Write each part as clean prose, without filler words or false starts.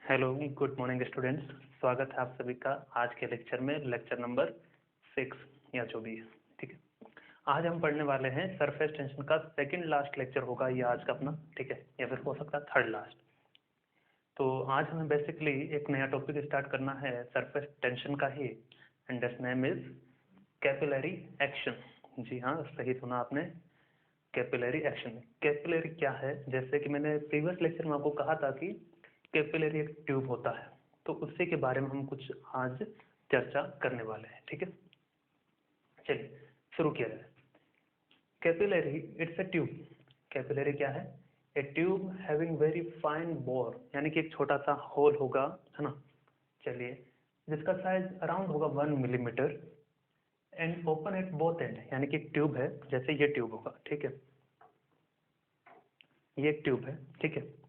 Hello, good morning students. स्वागत है आप सभी का आज के लेक्चर में, लेक्चर नंबर 6 या जो भी है। ठीक है, आज हम पढ़ने वाले हैं सरफेस टेंशन का सेकंड लास्ट लेक्चर होगा ये आज का अपना। ठीक है, या फिर हो सकता है थर्ड लास्ट। तो आज हमें बेसिकली एक नया टॉपिक स्टार्ट करना है सरफेस टेंशन का ही, and that's name is capillary action. जी हाँ, सही सुना आपने, कैपिलरी एक्शन। कैपिलरी क्या है? जैसे कि मैंने प्रीवियस लेक्चर में आपको कहा था कि कैपिलरी एक ट्यूब होता है, तो उसी के बारे में हम कुछ आज चर्चा करने वाले हैं। ठीक है, चलिए शुरू किया जाए। Capillary it's a tube. Capillary क्या है? ए tube having very fine bore, यानी कि एक छोटा सा होल होगा, है ना। चलिए, जिसका साइज अराउंड होगा 1 millimetre and open at both and, यानी कि एक ट्यूब है, जैसे ये ट्यूब होगा। ठीक है, ये एक ट्यूब है। ठीक है,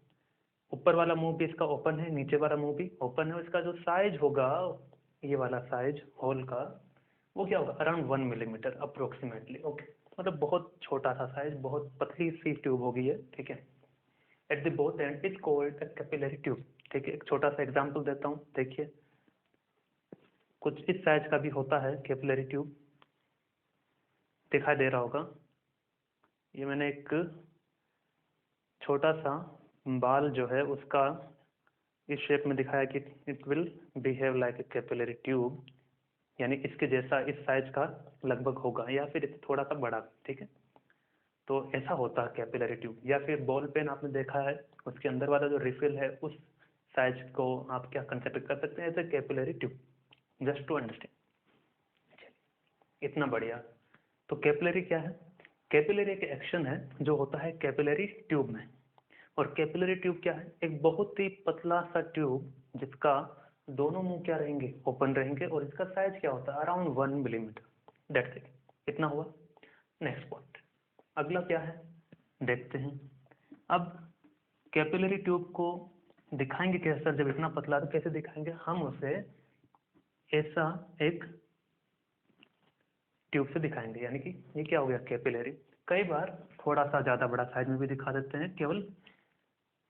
ऊपर वाला मुंह भी इसका ओपन है, नीचे वाला मुंह भी ओपन है। इसका जो साइज होगा, ये वाला साइज होल का, वो क्या होगा? Around 1 millimetre approximately. ओके, मतलब बहुत छोटा सा साइज, बहुत पतली सी ट्यूब होगी ये। ठीक है, at the both and is called a capillary tube. ठीक है, एक छोटा सा एग्जांपल देता हूँ, देखिए। कुछ इस साइज का भी होता है कैपिलरी ट्यूब, दिखाई दे रहा होगा। ये मैंने एक छोटा सा बाल जो है उसका इस शेप में दिखाया कि it will behave like a capillary tube, यानी इसके जैसा इस साइज का लगभग होगा, या फिर इससे थोड़ा सा बड़ा। ठीक है, तो ऐसा होता है कैपिलरी ट्यूब। या फिर बॉल पेन आपने देखा है, उसके अंदर वाला जो रिफिल है, उस साइज को आप क्या कंसिडर कर सकते हैं as a capillary tube, just to understand. इतना बढ़िया। तो कैपिलरी क्या है? कैपिलरी एक एक्शन है जो होता है कैपिलरी ट्यूब में। और कैपिलरी ट्यूब क्या है? एक बहुत ही पतला सा ट्यूब जिसका दोनों मुंह क्या रहेंगे? ओपन रहेंगे। और इसका साइज क्या होता है? Around 1 millimetre. दैट्स इट, इतना हुआ। नेक्स्ट पॉइंट, अगला क्या है देखते हैं। अब कैपिलरी ट्यूब को दिखाएंगे कैसे सर? जब इतना पतला तो कैसे दिखाएंगे? हम उसे ऐसा एक ट्यूब से दिखाएंगे, यानी कि ये क्या हो गया? कैपिलरी। कई बार थोड़ा सा ज्यादा बड़ा साइज में भी दिखा देते हैं, केवल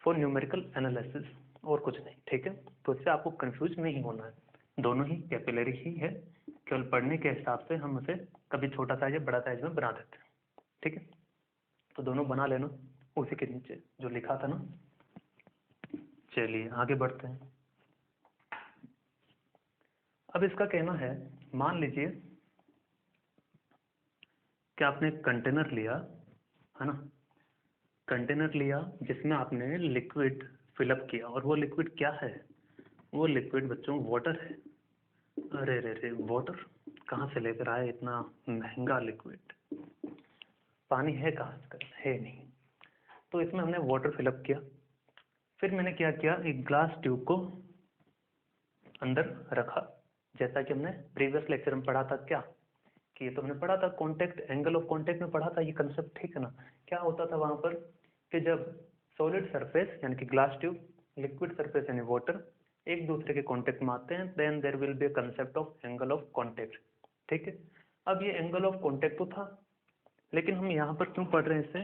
फॉर न्यूमेरिकल एनालिसिस, और कुछ नहीं। ठीक है, तो इससे आपको कंफ्यूज नहीं होना है, दोनों ही कैपिलरी ही है, केवल पढ़ने के हिसाब से हम उसे कभी छोटा साइज या बड़ा साइज में बना देते हैं। ठीक है, तो दोनों बना लेना उसी के नीचे जो लिखा था ना। चलिए आगे बढ़ते हैं। अब इसका कहना है, मान लीजिए कि आपने एक कंटेनर लिया, है ना। कंटेनर लिया जिसमें आपने लिक्विड फिलअप किया, और वो लिक्विड क्या है? वो लिक्विड बच्चों वाटर है। अरे रे रे, वाटर कहाँ से लेकर आए? इतना महंगा लिक्विड, पानी है कहाँ? आजकल है नहीं। तो इसमें हमने वाटर फिलअप किया। फिर मैंने क्या किया? एक ग्लास ट्यूब को अंदर रखा, जैसा कि हमने प्रीवियस लेक्चर में पढ़ा था। क्या कि ये तो हमने पढ़ा था, कांटेक्ट, एंगल ऑफ कांटेक्ट में पढ़ा था ये कंसेप्ट। ठीक है ना। क्या होता था वहां पर कि जब सॉलिड सरफेस यानी कि ग्लास ट्यूब, लिक्विड सरफेस यानी वाटर, एक दूसरे के कांटेक्ट में आते हैं, then there will be a concept of angle of contact. ठीक है, अब ये एंगल ऑफ कांटेक्ट तो था, लेकिन हम यहाँ पर क्यों पढ़ रहे हैं इसे?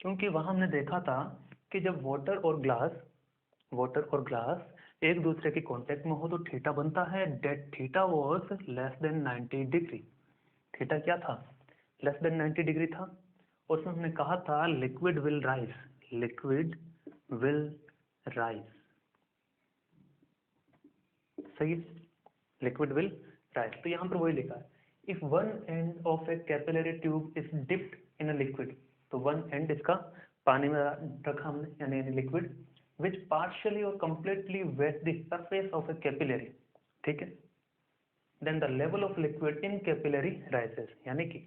क्योंकि वहां हमने देखा था कि जब वाटर और ग्लास एक दूसरे के कांटेक्ट में हो तो थीटा बनता है। That theta was less than 90 degree. Theta क्या था? लेस देन 90 डिग्री था। उसमें हमने कहा था liquid will rise, liquid will rise. सही है, लिक्विड विल राइज। तो यहाँ पर वही लिखा है, if one end of a capillary tube is dipped in a liquid, तो वन एंड इसका पानी में रखा हमने, यानी लिक्विड विच पार्शियली और completely wet the surface of a capillary. ठीक है, then the level of liquid in capillary rises. यानी कि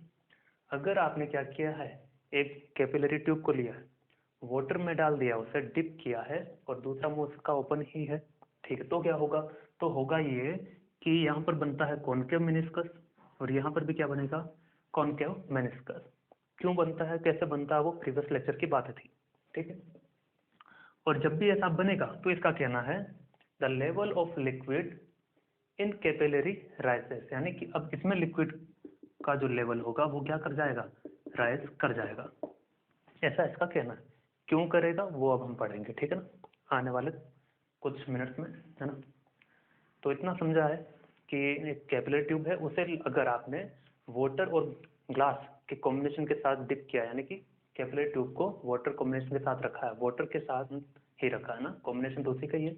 अगर आपने क्या किया है, एक कैपिलरी ट्यूब को लिया है, वाटर में डाल दिया, उसे डिप किया है, और दूसरा मुंह उसका ओपन ही है। ठीक है, तो क्या होगा? तो होगा ये कि यहाँ पर बनता है कॉनकेव मेनिस्कस, और यहाँ पर भी क्या बनेगा? Concave meniscus. क्यों बनता है, कैसे बनता है, वो प्रीवियस लेक्चर की बात थी। ठीक है, और जब भी ऐसा बनेगा तो इसका कहना है the level of liquid in capillary राइसेस, यानी कि अब इसमें लिक्विड का जो लेवल होगा वो क्या कर जाएगा? राइज कर जाएगा। ऐसा इसका कहना है। क्यों करेगा वो अब हम पढ़ेंगे। ठीक है ना, आने वाले कुछ मिनट्स में, है ना। तो इतना समझा है कि एक कैपिलरी ट्यूब है, उसे अगर आपने वाटर और ग्लास के कॉम्बिनेशन के साथ डिप किया, यानी कि कैपिलरी ट्यूब को वाटर कॉम्बिनेशन के साथ रखा है, वाटर के साथ ही रखा है ना, कॉम्बिनेशन तो उसी का ही है।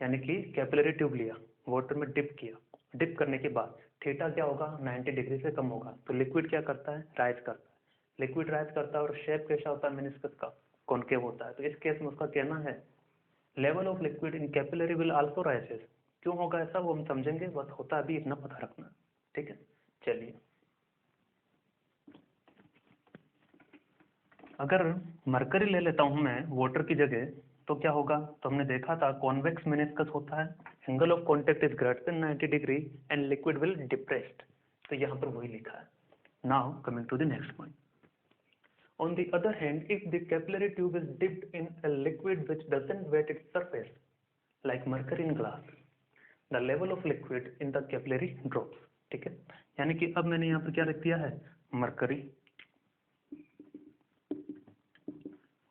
यानी कि कैपिलरी ट्यूब लिया, वाटर में डिप किया, डिप करने के बाद थीटा क्या होगा, 90 डिग्री से कम होगा, तो लिक्विड क्या करता है, राइज करता है। लिक्विड राइज करता है और शेप कैसा होता है मेनिस्कस का, कॉनकेव होता है। तो इस केस में उसका कहना है level of liquid in capillary will also rises. क्यों होगा ऐसा वो हम समझेंगे, बस होता अभी इतना पता रखना, ठीक है। चलिए, अगर मरकरी ले लेता हूं मैं वाटर की जगह, तो क्या होगा, तो हमने देखा था कॉन्वेक्स मेनिस्कस होता है, angle of contact is greater than 90 degree and liquid will depressed. तो यहाँ पर वही लिखा है। Now coming to the next point. On the other hand, if the capillary tube is dipped in a liquid which doesn't wet its surface, like mercury in glass, the level of liquid in the capillary drops। ठीक है, यानी कि अब मैंने यहाँ पर क्या रख दिया है, मरकरी,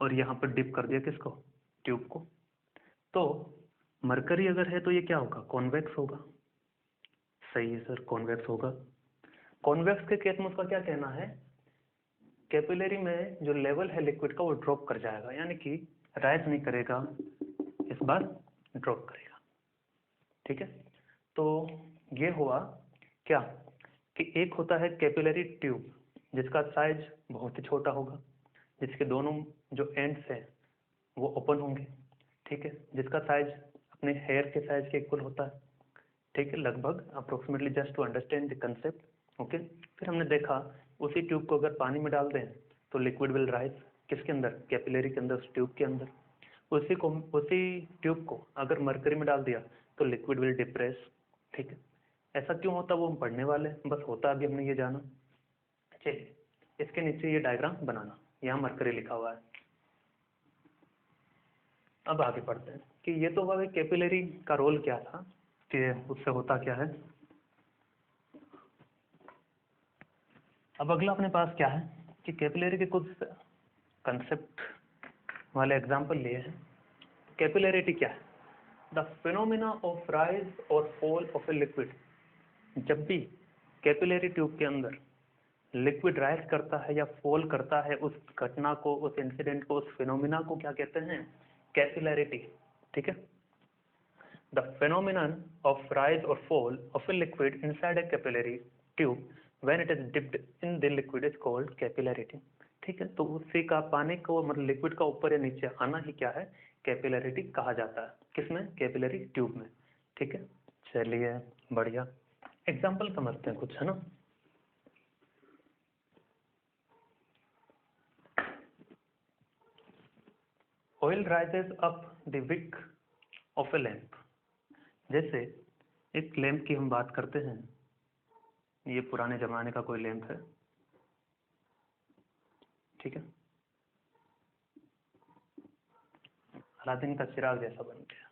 और यहाँ पर डिप कर दिया किसको, ट्यूब को। तो मरकरी अगर है तो ये क्या होगा, कॉन्वेक्स होगा। सही है सर, कॉन्वेक्स होगा। कॉन्वेक्स के केस में उसका क्या कहना है, कैपिलरी में जो लेवल है लिक्विड का वो ड्रॉप कर जाएगा, यानी कि राइज नहीं करेगा, इस बार ड्रॉप करेगा। ठीक है, तो ये हुआ क्या कि एक होता है कैपिलरी ट्यूब जिसका साइज बहुत ही छोटा होगा, जिसके दोनों जो एंड्स हैं वो ओपन होंगे। ठीक है, जिसका साइज अपने हेयर के साइज के इक्वल होता है। ठीक है, लगभग approximately, just to understand the concept. Okay, फिर हमने देखा उसी ट्यूब को अगर पानी में डाल दें तो लिक्विड विल राइज, किसके अंदर, कैपिलरी के अंदर, उस ट्यूब के अंदर। उसी ट्यूब को अगर मरकरी में डाल दिया तो लिक्विड विल डिप्रेस। ठीक है, ऐसा क्यों होता है वो हम पढ़ने वाले हैं, बस होता अभी हमने ये जाना। चलिए, इसके नीचे ये डायग्राम बनाना, यहाँ मरकरी लिखा हुआ है। अब आगे पढ़ते हैं कि ये तो हुआ कैपिलरी का रोल क्या था, कि उससे होता क्या है। अब अगला अपने पास क्या है कि कैपिलरी के कुछ कंसेप्ट वाले एग्जाम्पल लिए हैं। कैपिलरिटी क्या है, द फिनोमिना ऑफ राइज और फॉल ऑफ ए लिक्विड। जब भी कैपिलरी ट्यूब के अंदर लिक्विड राइज करता है या फॉल करता है, उस घटना को, उस इंसिडेंट को, उस फिनोमिना को क्या कहते हैं, कैपिलरिटी। ठीक है, the phenomenon of rise or fall of a liquid inside a capillary tube when it is dipped in the liquid is called capillarity। ठीक है, तो उसी का पानी को, मतलब लिक्विड का ऊपर या नीचे आना ही क्या है, कैपिलरिटी कहा जाता है। किसमें, कैपिलरी ट्यूब में। ठीक है, चलिए बढ़िया, एग्जाम्पल समझते हैं कुछ, है ना। Oil rises up the wick of a lamp. जैसे एक लैंप की हम बात करते हैं, ये पुराने जमाने का कोई लैंप है। ठीक है, अलादीन का चिराग जैसा बन गया।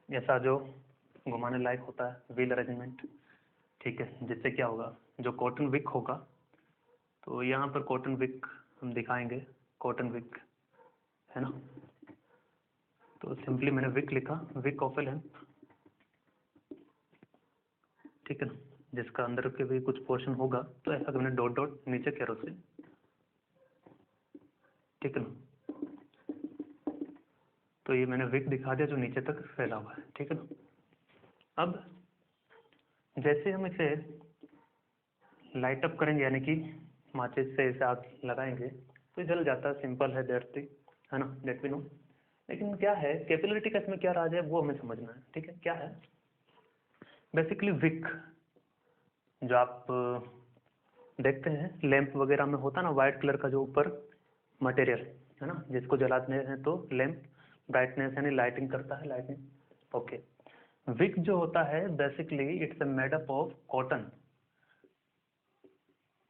ऐसा जो घुमाने लायक होता है, व्हील अरेंजमेंट। ठीक है, जिससे क्या होगा, जो कॉटन विक होगा, तो यहाँ पर कॉटन विक हम दिखाएंगे, कॉटन विक, है ना। तो सिंपली मैंने विक लिखा, विक ऑफ ए लैंप। ठीक है ना, जिसका अंदर के भी कुछ पोर्शन होगा, तो ऐसा मैंने डॉट डॉट नीचे केरोसिन। ठीक है ना, तो ये मैंने विक दिखा दिया जो नीचे तक फैला हुआ है। ठीक है ना, अब जैसे हम इसे लाइट अप करेंगे, यानी कि माचिस से इसे आग लगाएंगे, तो जल जाता है, सिंपल है, है ना, लेट मी नो। लेकिन क्या है कैपिलरिटी का, इसमें क्या राज है वो हमें समझना है। ठीक है, क्या है, बेसिकली विक जो आप देखते हैं लैंप वगैरह में होता है ना, व्हाइट कलर का जो ऊपर मटेरियल, है ना, जिसको जलाते हैं तो लैंप ब्राइटनेस यानी लाइटिंग करता है, लाइटिंग। ओके, विक जो होता है basically it's made up of cotton,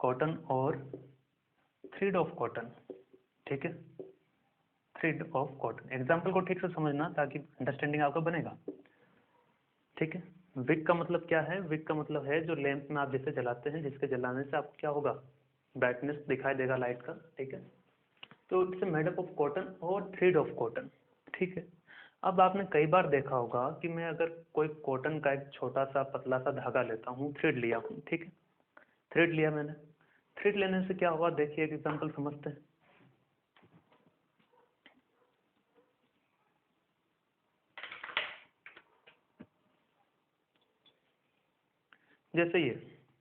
cotton और थ्रेड ऑफ कॉटन। ठीक है, थ्रेड ऑफ कॉटन। एग्जाम्पल को ठीक से समझना ताकि अंडरस्टैंडिंग आपका बनेगा। ठीक है, विक का मतलब क्या है, विक का मतलब है जो लैंप में आप जिसे जलाते हैं, जिसके जलाने से आपको क्या होगा, ब्राइटनेस दिखाई देगा लाइट का, ठीक है। तो it's made up of cotton और थ्रेड ऑफ कॉटन, ठीक है। अब आपने कई बार देखा होगा कि मैं अगर कोई कॉटन का एक छोटा सा पतला सा धागा लेता हूँ, थ्रेड लिया हूँ, ठीक है, थ्रेड लिया मैंने, थ्रेड लेने से क्या होगा, देखिए एक एग्जांपल समझते हैं। जैसे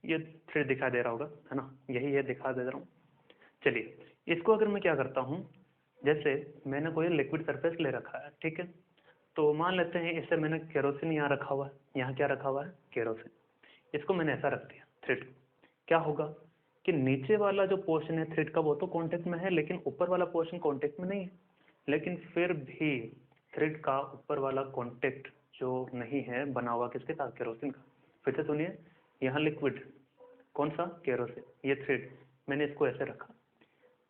ये थ्रेड दिखाई दे रहा होगा, है ना, यही है, दिखा दे रहा हूँ। चलिए इसको अगर मैं क्या करता हूँ, जैसे मैंने कोई लिक्विड सरफेस ले रखा है, ठीक है, तो मान लेते हैं इससे मैंने केरोसिन यहाँ रखा हुआ है, यहाँ क्या रखा हुआ है, केरोसिन। इसको मैंने ऐसा रख दिया थ्रेड, क्या होगा कि नीचे वाला जो पोर्शन है थ्रेड का वो तो कांटेक्ट में है, लेकिन ऊपर वाला पोर्शन कांटेक्ट में नहीं है। लेकिन फिर भी थ्रेड का ऊपर वाला कांटेक्ट जो नहीं है बना हुआ किसके साथ, केरोसिन का। फिर से सुनिए, यहाँ लिक्विड कौन सा, केरोसिन, ये थ्रेड, मैंने इसको ऐसे रखा,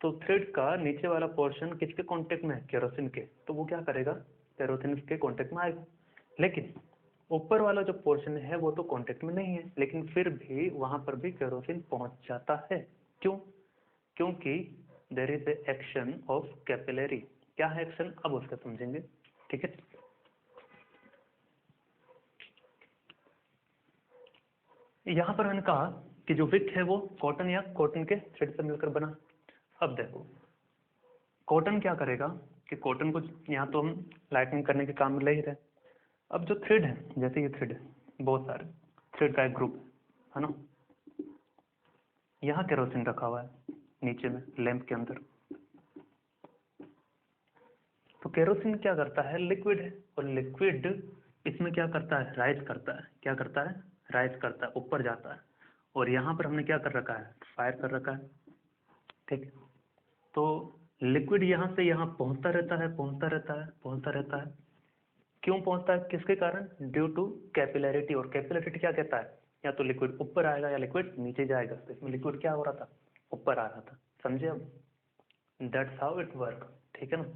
तो थ्रेड का नीचे वाला पोर्शन किसके कांटेक्ट में है, केरोसिन के, तो वो क्या करेगा, केरोसिन के कांटेक्ट में आएगा। लेकिन ऊपर वाला जो पोर्शन है वो तो कांटेक्ट में नहीं है, लेकिन फिर भी वहां पर भी केरोसिन पहुंच जाता है। क्यों, क्योंकि there is a action of capillary. क्या है एक्शन, अब उसका समझेंगे, ठीक है। यहां पर मैंने कहा कि जो विक है वो कॉटन या कॉटन के थ्रेड से मिलकर बना। अब देखो कॉटन क्या करेगा कि कॉटन को यहाँ तो हम लाइटनिंग करने के काम में ले ही रहे। अब जो थ्रेड है, जैसे ये थ्रेड है, बहुत सारे थ्रेड का एक ग्रुप है ना, यहाँ केरोसिन रखा हुआ है नीचे में लैंप के अंदर। तो केरोसिन क्या करता है, लिक्विड है, और लिक्विड इसमें क्या करता है, राइज करता है, क्या करता है, राइज करता है, ऊपर जाता है। और यहाँ पर हमने क्या कर रखा है, फायर कर रखा है, ठीक है। तो लिक्विड यहाँ से यहाँ पहुंचता रहता है, पहुंचता रहता है, पहुंचता रहता है। क्यों पहुंचता है, किसके कारण, ड्यू टू कैपिलरिटी। और कैपिलरिटी क्या कहता है, या तो लिक्विड ऊपर आएगा या लिक्विड नीचे जाएगा। तो इसमें लिक्विड क्या हो रहा था, ऊपर आ रहा था, समझे। अब दैट्स हाउ इट वर्क, ठीक है ना।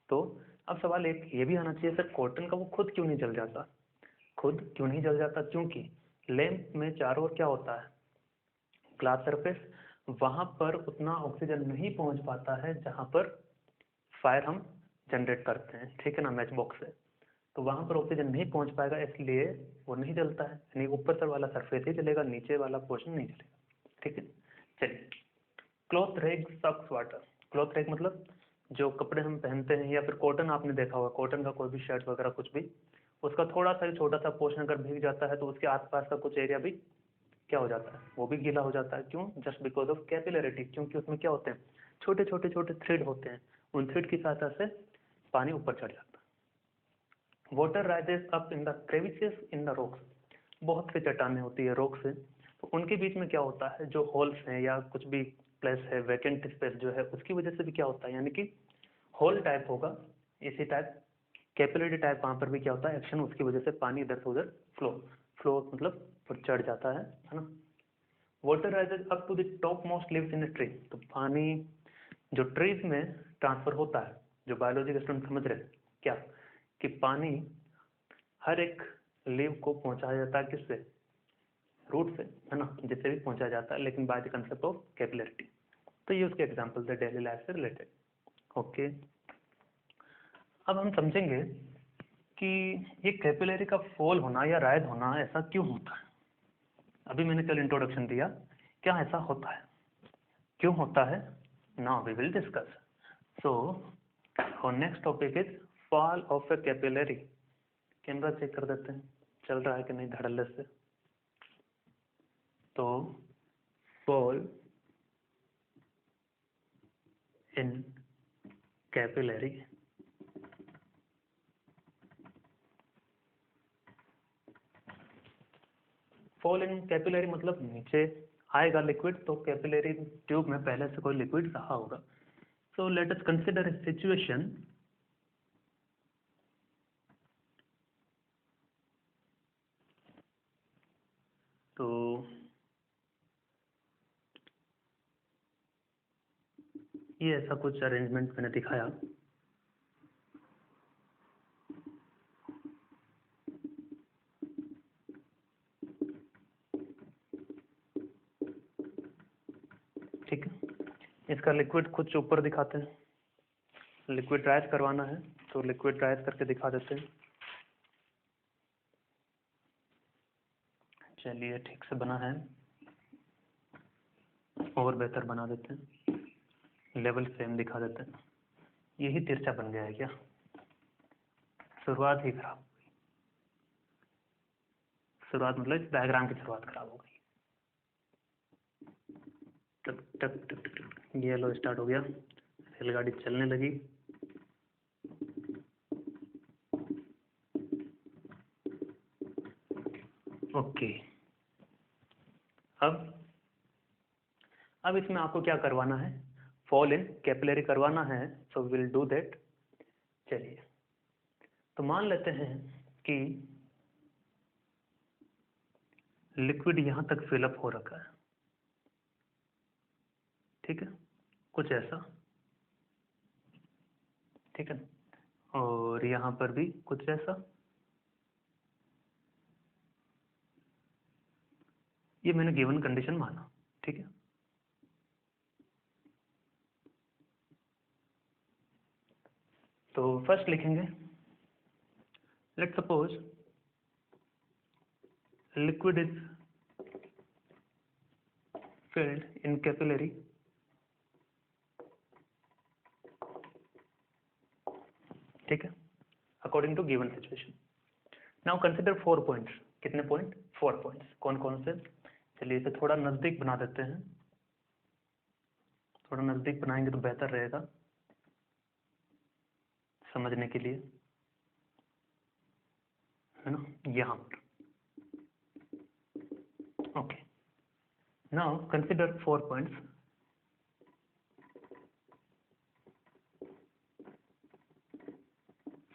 तो अब सवाल एक ये भी आना चाहिए, सर कॉटन का वो खुद क्यों नहीं जल जाता, खुद क्यों नहीं जल जाता, क्योंकि लैंप में चारों ओर क्या होता है, ग्लास सरफेस, वहां पर उतना ऑक्सीजन नहीं पहुंच पाता है जहां पर फायर हम जनरेट करते हैं, ठीक है ना, मैच बॉक्स से। तो वहां पर ऑक्सीजन नहीं पहुंच पाएगा, इसलिए वो नहीं जलता है, यानी ऊपर से वाला सरफेस ही जलेगा, नीचे वाला पोर्शन नहीं जलेगा, ठीक है। चलिए, क्लॉथ रैग सक्स वाटर। क्लॉथ रैग मतलब जो कपड़े हम पहनते हैं, या फिर कॉटन आपने देखा होगा, कॉटन का कोई भी शर्ट वगैरह कुछ भी, उसका थोड़ा सा छोटा सा पोर्शन अगर भीग जाता है तो उसके आसपास का कुछ एरिया भी क्या हो जाता है, वो भी गीला हो जाता है। क्यों, जस्ट बिकॉज ऑफ कैपिलरिटी, क्योंकि उसमें क्या होते हैं, छोटे छोटे छोटे थ्रेड होते हैं, उन थ्रेड की सहायता से पानी ऊपर चढ़ जाता है। Water rises up in the crevices in the rocks. बहुत सी चट्टानें होती है रॉक से, तो उनके बीच में क्या होता है, जो होल्स हैं या कुछ भी प्लेस है, वैकेंट स्पेस जो है, उसकी वजह से भी क्या होता है, यानी कि होल टाइप होगा, इसी टाइप कैपिलरी टाइप, वहां पर भी क्या होता है, एक्शन, उसकी वजह से पानी इधर से उधर फ्लो, फ्लो मतलब चढ़ जाता है ना। Water rises up to the topmost leaves in tree. तो पानी जो ट्रीज में ट्रांसफर होता है, जो बायोलॉजी के स्टूडेंट समझ रहे हैं क्या, कि पानी हर एक लीव को पहुंचाया जाता है किससे, रूट से, है ना, जिससे भी पहुंचाया जाता है, लेकिन by the concept of capillarity. तो ये उसके एग्जांपल्स है डेली लाइफ से रिलेटेड। ओके, अब हम समझेंगे कि ये कैपिलरी का फॉल होना या राइज होना ऐसा क्यों होता है। अभी मैंने कल इंट्रोडक्शन दिया, क्या ऐसा होता है, क्यों होता है, now we will discuss. So और next topic is fall of a capillary. Camera check कर देते हैं चल रहा है कि नहीं धड़ल्ले से। तो fall in capillary, fall in capillary मतलब नीचे आएगा लिक्विड, तो कैपिलरी ट्यूब में पहले से कोई लिक्विड रहा होगा। So let us consider a situation, तो ये ऐसा कुछ अरेंजमेंट मैंने दिखाया। ठीक है। इसका लिक्विड कुछ ऊपर दिखाते हैं, लिक्विड राइज करवाना है तो लिक्विड राइज करके दिखा देते हैं। चलिए ठीक से बना है, और बेहतर बना देते हैं, लेवल सेम दिखा देते हैं। यही तिरछा बन गया है क्या? शुरुआत ही खराब, शुरुआत मतलब इस डायग्राम की शुरुआत खराब हो गई। टक टक टक टक टक, ये लो स्टार्ट हो गया, रेलगाड़ी चलने लगी। ओके, अब इसमें आपको क्या करवाना है? फॉल इन कैपिलरी करवाना है, सो विल डू दैट। चलिए, तो मान लेते हैं कि लिक्विड यहां तक फिलअप हो रखा है, ठीक है, कुछ ऐसा, ठीक है, और यहां पर भी कुछ ऐसा। ये मैंने गिवन कंडीशन माना, ठीक है। तो फर्स्ट लिखेंगे, let suppose liquid is filled in capillary ठीक है, according to given situation. Now consider 4 points. कितने पॉइंट? 4 पॉइंट्स। कौन कौन से? चलिए इसे थोड़ा नजदीक बना देते हैं, थोड़ा नजदीक बनाएंगे तो बेहतर रहेगा समझने के लिए, है ना, यहाँ पर। Okay, now consider 4 points.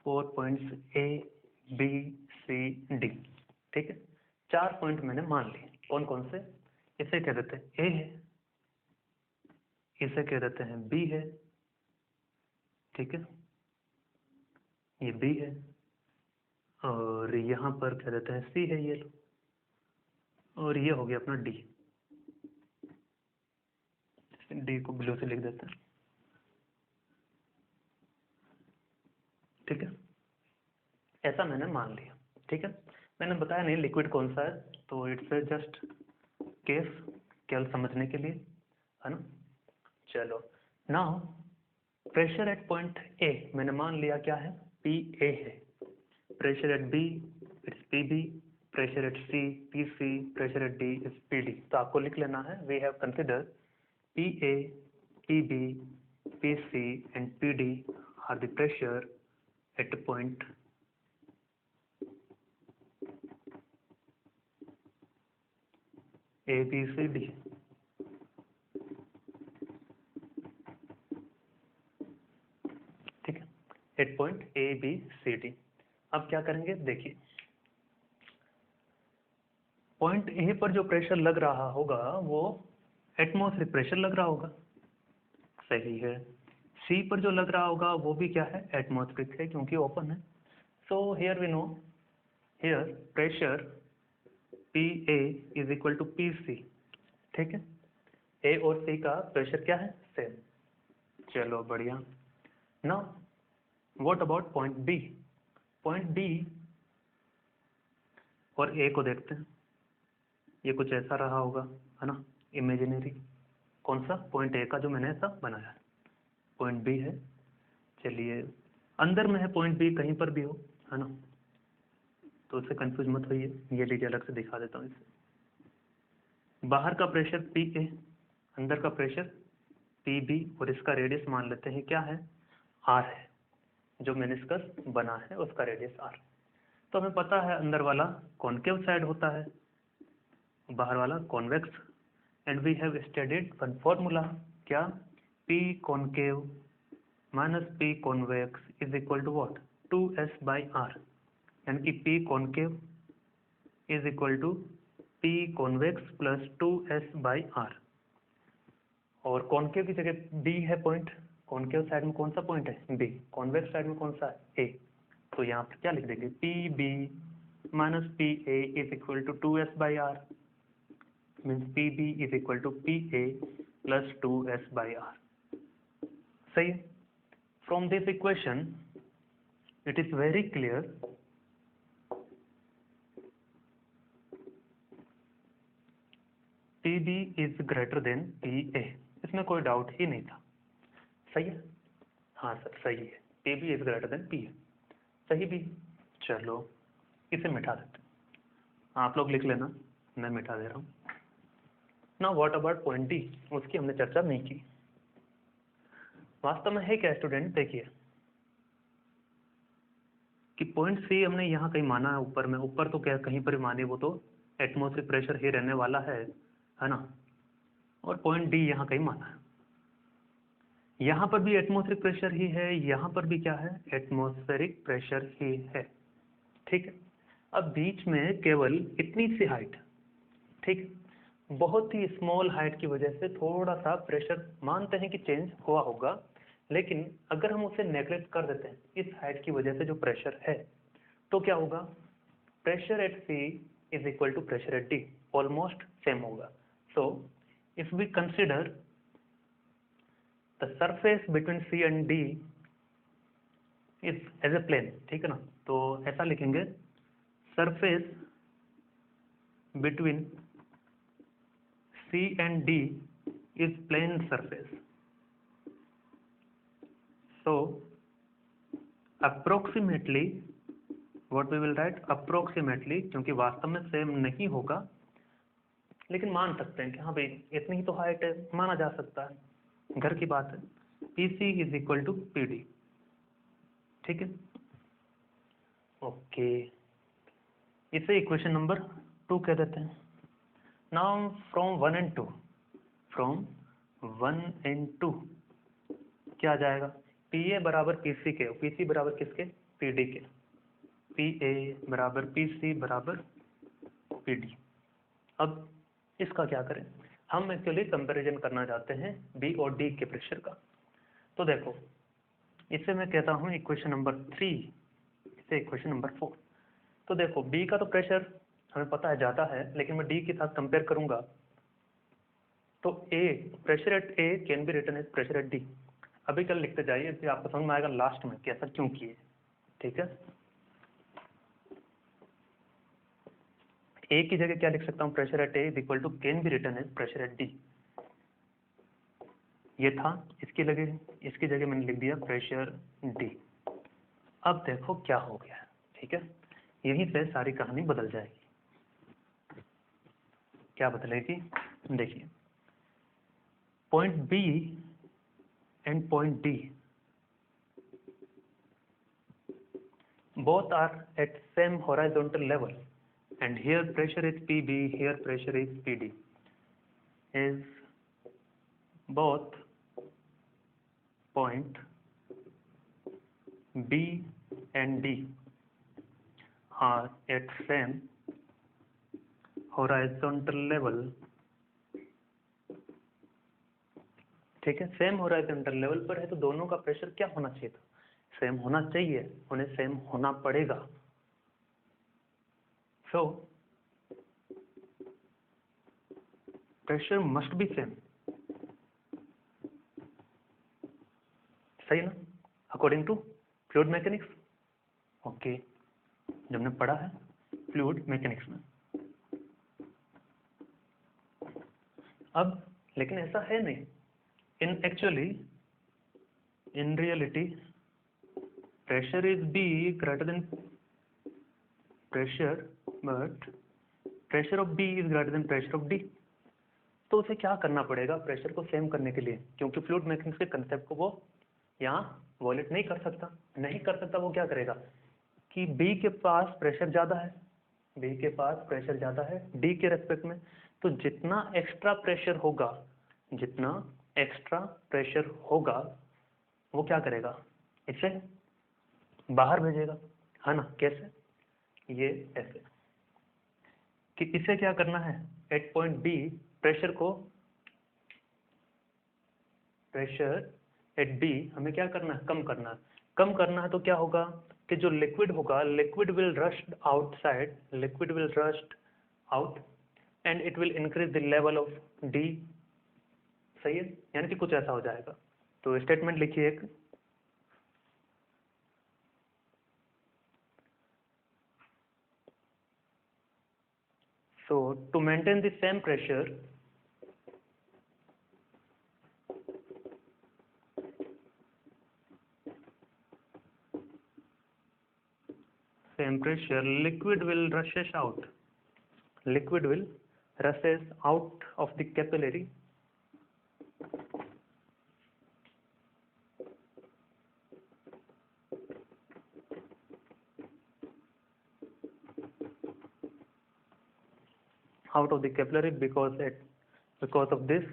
4 points A B C D, ठीक है। 4 पॉइंट मैंने मान लिए। कौन कौन से? इसे कह देते हैं ए है, इसे कह देते हैं बी है, ठीक है, ये बी है, और यहाँ पर कह देते हैं सी है, ये लो, और ये हो गया अपना डी। डी को ब्लू से लिख देते हैं, ठीक है। ऐसा मैंने मान लिया, ठीक है। मैंने बताया नहीं लिक्विड कौन सा है, तो इट्स जस्ट केस, केवल समझने के लिए, है ना। चलो, now pressure at point A मैंने मान लिया क्या है? पी ए है। Pressure at B it's P B, pressure at C P C, pressure at D is P D. तो आपको लिख लेना है, we have consider P A, P B, P C and P D are the pressure at point A B C D, ठीक है, at point A B C D. अब क्या करेंगे? देखिए, पॉइंट ए पर जो प्रेशर लग रहा होगा वो एटमॉस्फेरिक प्रेशर लग रहा होगा, सही है। सी पर जो लग रहा होगा वो भी क्या है? एटमॉस्फेरिक है, क्योंकि ओपन है। So here we know, here pressure P A is equal to P C, ठीक है। ए और सी का प्रेशर क्या है? सेम। चलो बढ़िया। Now what about point B? Point B और ए को देखते हैं, ये कुछ ऐसा रहा होगा, है ना, इमेजिनरी। कौन सा? पॉइंट ए का जो मैंने ऐसा बनाया है, पॉइंट बी है। चलिए, अंदर में है पॉइंट बी, कहीं पर भी हो, है ना, तो उससे कंफ्यूज मत होइए, ये लीजिए अलग से दिखा देता हूँ इसे। बाहर का प्रेशर पी ए, अंदर का प्रेशर पी बी, और इसका रेडियस मान लेते हैं क्या है? आर है। जो मेनिस्कस बना है उसका रेडियस आर। तो हमें पता है अंदर वाला कॉनकेव साइड होता है, बाहर वाला convex, and we have studied one formula, क्या? P concave minus P convex is equal to what? 2s by R, यानी कि P concave is equal to P convex plus 2s by R. और concave की जगह B है point, concave side में कौन सा पॉइंट है? बी। कॉन्वेक्स साइड में कौन सा है? ए। तो यहाँ पर क्या लिख देंगे? P B minus P A is equal to 2s by R, means P B is equal to P A plus 2s/r। सही है। From this equation it is very clear PB is greater than PA, इसमें कोई doubt ही नहीं था। सही है, हाँ sir सही है, PB is greater than PA, सही भी। चलो इसे मिटा देते हैं, आप लोग लिख लेना, मैं मिटा दे रहा हूँ। ना व्हाट अबाउट पॉइंट D, उसकी हमने चर्चा नहीं की। वास्तव में है क्या स्टूडेंट, देखिए कि पॉइंट C हमने यहाँ कहीं माना है ऊपर में, ऊपर तो क्या कहीं पर भी माने, वो तो एटमॉस्फेरिक प्रेशर ही रहने वाला है ना। और पॉइंट D यहाँ कहीं माना है, यहाँ पर भी एटमॉस्फेरिक प्रेशर ही है, यहाँ पर भी क्या है, एटमॉस्फेरिक प्रेशर ही है। ठीक है, अब बीच में केवल इतनी सी हाइट, ठीक, बहुत ही स्मॉल हाइट की वजह से थोड़ा सा प्रेशर मानते हैं कि चेंज हुआ होगा, लेकिन अगर हम उसे नेग्लेक्ट कर देते हैं इस हाइट की वजह से जो प्रेशर है, तो क्या होगा, pressure at C is equal to pressure at D, almost same होगा। So if we consider the surface between C and D is as a plane, ठीक है ना, तो ऐसा लिखेंगे, surface between C and D is plane surface. So approximately what we will write, approximately, क्योंकि वास्तव में सेम नहीं होगा, लेकिन मान सकते हैं कि हाँ भाई इतनी ही तो हाइट है, माना जा सकता है, घर की बात है। PC is equal to PD, ठीक है, ओके, इसे इक्वेशन नंबर 2 कह देते हैं। Now from 1 and 2, from 1 and 2 क्या आ जाएगा, PA बराबर PC के, PC बराबर किसके, PD के, PA बराबर PC बराबर PD। अब इसका क्या करें, हम एक्चुअली कंपैरिजन करना चाहते हैं B और D के प्रेशर का। तो देखो इसे मैं कहता हूँ इक्वेशन नंबर 3, इसे इक्वेशन नंबर 4। तो देखो B का तो प्रेशर हमें पता है ज़्यादा है, लेकिन मैं D के साथ कंपेयर करूंगा तो A, pressure at A can be written as pressure at D। अभी कल लिखते जाइए, फिर आपको समझ में आएगा लास्ट में कि ऐसा क्यों किए, ठीक है। A की जगह क्या लिख सकता हूँ, pressure at A is equal to can be written as pressure at D, ये था। इसकी जगह मैंने लिख दिया प्रेशर D। अब देखो क्या हो गया, ठीक है, यहीं से सारी कहानी बदल जाएगी। क्या बदलेगी, देखिए, point B and point D both are at same horizontal level, and here pressure is PB, here pressure is PD, is both point B and D are at same horizontal level, ठीक है, same होराइजोनटल level पर है, तो दोनों का pressure क्या होना चाहिए था, सेम होना चाहिए, उन्हें सेम होना पड़ेगा। So pressure must be same, सही ना, according to fluid mechanics. Okay, जो हमने पढ़ा है फ्लूइड मैकेनिक्स में। अब लेकिन ऐसा है नहीं, in reality pressure is B greater than pressure, but pressure of B is greater than pressure of D। तो उसे क्या करना पड़ेगा प्रेशर को सेम करने के लिए, क्योंकि फ्लूइड मैकेनिक्स के कंसेप्ट को वो यहाँ वॉलेट नहीं कर सकता, वो क्या करेगा कि B के पास प्रेशर ज़्यादा है, B के पास प्रेशर ज़्यादा है D के रेस्पेक्ट में, तो जितना एक्स्ट्रा प्रेशर होगा वो क्या करेगा, इसे बाहर भेजेगा, है ना। कैसे, ये ऐसे कि इसे क्या करना है, at point B pressure at B हमें क्या करना है, कम करना है। तो क्या होगा कि जो लिक्विड होगा, liquid will rush out and it will increase the level of D सही है, यानी कि कुछ ऐसा हो जाएगा। तो स्टेटमेंट लिखिए एक, so to maintain the same pressure, liquid will rushes out, liquid will rushes out of the capillary because of this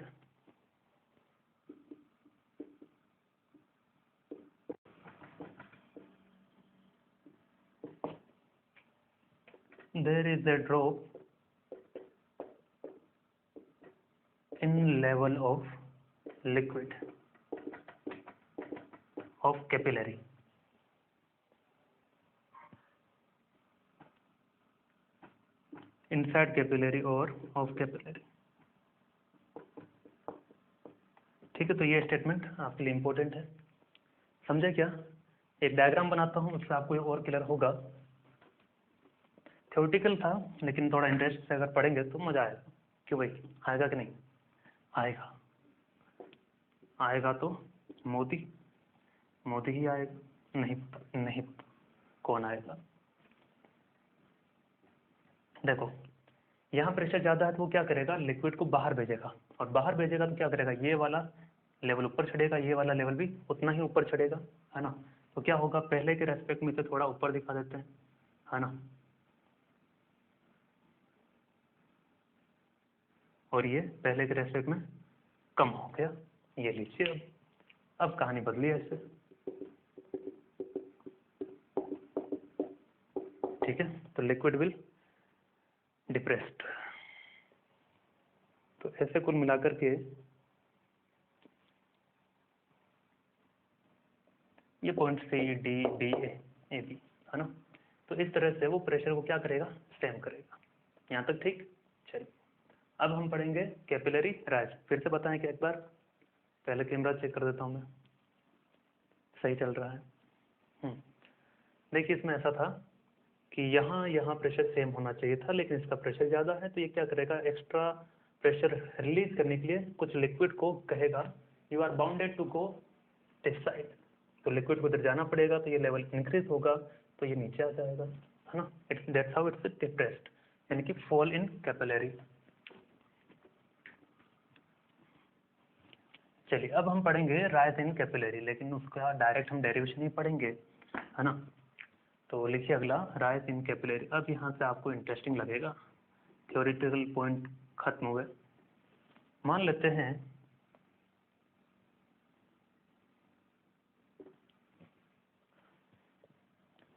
there is a drop in level of liquid of capillary, inside capillary or of capillary। ठीक है, तो ये statement आपके लिए important है, समझे क्या? एक डायग्राम बनाता हूँ, उससे आपको और क्लियर होगा। थ्योरेटिकल था, लेकिन थोड़ा इंटरेस्ट से अगर पढ़ेंगे तो मजा आएगा। क्यों भाई, आएगा कि नहीं आएगा? आएगा तो मोदी मोदी ही आएगा, नहीं पता, नहीं पता कौन आएगा। देखो, यहाँ प्रेशर ज्यादा है तो वो क्या करेगा, लिक्विड को बाहर भेजेगा, और बाहर भेजेगा तो क्या करेगा, ये वाला लेवल ऊपर चढ़ेगा, ये वाला लेवल भी उतना ही ऊपर चढ़ेगा, है ना। तो क्या होगा, पहले के रेस्पेक्ट में इसे थोड़ा ऊपर दिखा देते हैं, है ना, और ये पहले के रेस्पेक्ट में कम हो गया। ये लीजिए, अब कहानी बदली है इससे। ठीक है, तो लिक्विड विल डिप्रेस्ड। तो ऐसे कुल मिलाकर के ये point C D D A B, है ना। तो इस तरह से वो प्रेशर को क्या करेगा, सेम करेगा। यहाँ तक ठीक? चलिए, अब हम पढ़ेंगे कैपिलरी राइज। फिर से बताएं कि एक बार, पहले कैमरा चेक कर देता हूँ मैं, सही चल रहा है। देखिए, इसमें ऐसा था कि यहाँ प्रेशर सेम होना चाहिए था, लेकिन इसका प्रेशर ज़्यादा है, तो ये क्या करेगा, एक्स्ट्रा प्रेशर रिलीज करने के लिए कुछ लिक्विड को कहेगा you are bounded to go this side. तो लिक्विड को इधर जाना पड़ेगा, तो ये लेवल इंक्रीज होगा, तो ये नीचे आ जाएगा, है ना। It's that's how it's depressed, यानी कि फॉल इन कैपिलरी। चलिए, अब हम पढ़ेंगे राइज इन कैपिलरी, लेकिन उसका डायरेक्ट हम डेरिवेशन ही पढ़ेंगे, है ना। तो लिखिए अगला, राइज इन कैपिलरी। अब यहाँ से आपको इंटरेस्टिंग लगेगा, थ्योरेटिकल पॉइंट खत्म हुए। मान लेते हैं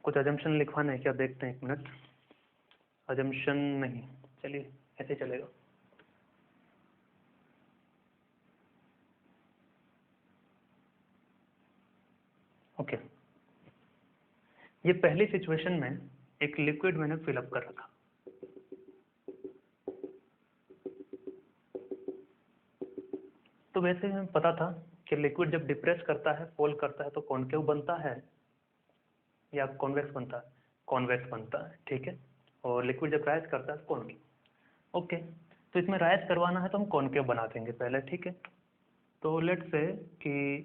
कुछ अजम्पशन लिखवाना है क्या, देखते हैं, एक मिनट। अजम्पशन नहीं, चलिए ऐसे चलेगा। ओके, ये पहली सिचुएशन में एक लिक्विड मैंने फिलअप कर रखा, तो वैसे हमें पता था कि लिक्विड जब डिप्रेस करता है, फॉल करता है, तो कॉनकेव बनता है या कॉन्वेक्स बनता है, कॉन्वेक्स बनता है, ठीक है। और लिक्विड जब राइज करता है, कॉनकेव। ओके, तो इसमें राइज करवाना है तो हम कॉनकेव बना देंगे पहले, ठीक है। तो लेट्स से कि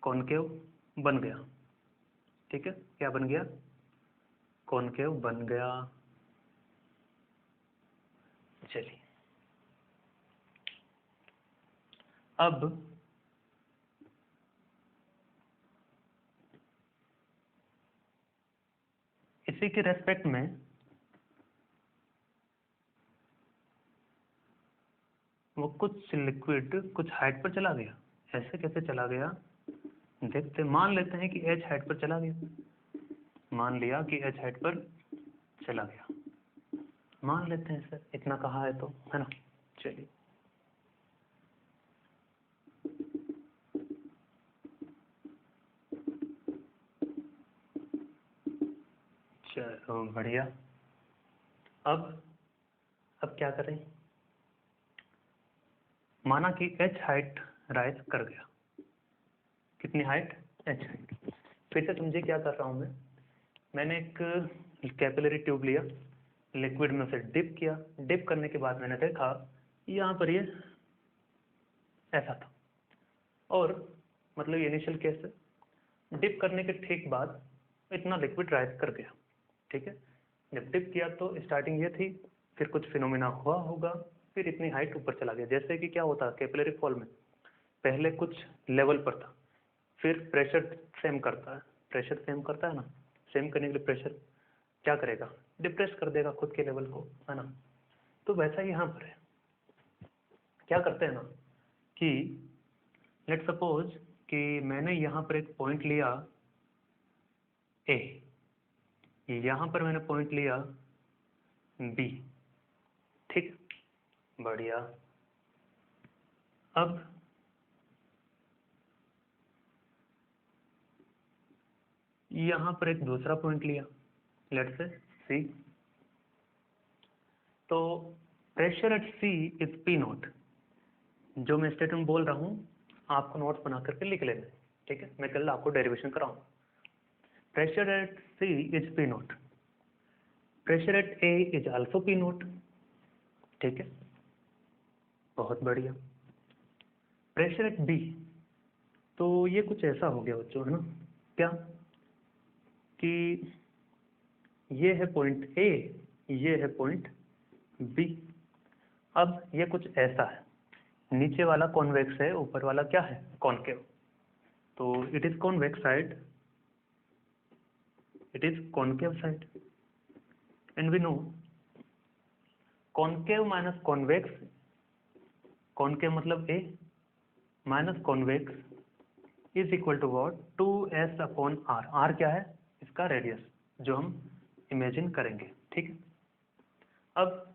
कॉनकेव बन गया, ठीक है। क्या बन गया, कॉनकेव बन गया। चलिए, अब इसी के रेस्पेक्ट में वो कुछ लिक्विड कुछ हाइट पर चला गया। ऐसे कैसे चला गया, देखते, मान लेते हैं कि एच हाइट पर चला गया, मान लिया कि एच हाइट पर चला गया, मान लेते हैं सर, इतना कहा है तो, है ना। चलिए, चलो बढ़िया। अब क्या करें, माना कि h हाइट राइज कर गया, कितनी हाइट, h हाइट। फिर से समझिए क्या कर रहा हूँ मैंने एक कैपिलरी ट्यूब लिया, लिक्विड में उसे डिप किया, डिप करने के बाद मैंने देखा यहाँ पर ये ऐसा था, और मतलब ये इनिशियल केस है। डिप करने के ठीक बाद इतना लिक्विड राइज कर गया, ठीक है। जब डिप किया तो स्टार्टिंग ये थी, फिर कुछ फिनोमिना हुआ होगा, फिर इतनी हाइट ऊपर चला गया। जैसे कि क्या होता है कैपिलरी फॉल में, पहले कुछ लेवल पर था, फिर प्रेशर सेम करता है, प्रेशर सेम करता है ना, सेम करने के लिए प्रेशर क्या करेगा, डिप्रेस कर देगा खुद के लेवल को, है ना। तो वैसा ही यहाँ पर है, क्या करते हैं ना कि लेट सपोज कि मैंने यहाँ पर एक पॉइंट लिया ए, यहाँ पर मैंने पॉइंट लिया बी, ठीक, बढ़िया। अब यहाँ पर एक दूसरा पॉइंट लिया, लेट्स से सी। तो pressure at C is P naught. जो मैं स्टेटमेंट बोल रहा हूँ आपको नोट्स बना करके लिख लेना, ठीक है। मैं कल आपको डेरिवेशन कराऊंगा। Pressure at C is P naught, pressure at A is also P naught, ठीक है, बहुत बढ़िया। प्रेशर एट बी, तो ये कुछ ऐसा हो गया बच्चों, है ना, क्या कि ये है पॉइंट ए, ये है पॉइंट बी। अब ये कुछ ऐसा है, नीचे वाला कॉन्वेक्स है, ऊपर वाला क्या है, कॉनकेव। तो it is convex side, it is concave side, and we know concave minus convex, concave मतलब a minus convex is equal to what, 2s upon R. R क्या है, इसका रेडियस जो हम इमेजिन करेंगे, ठीक है। अब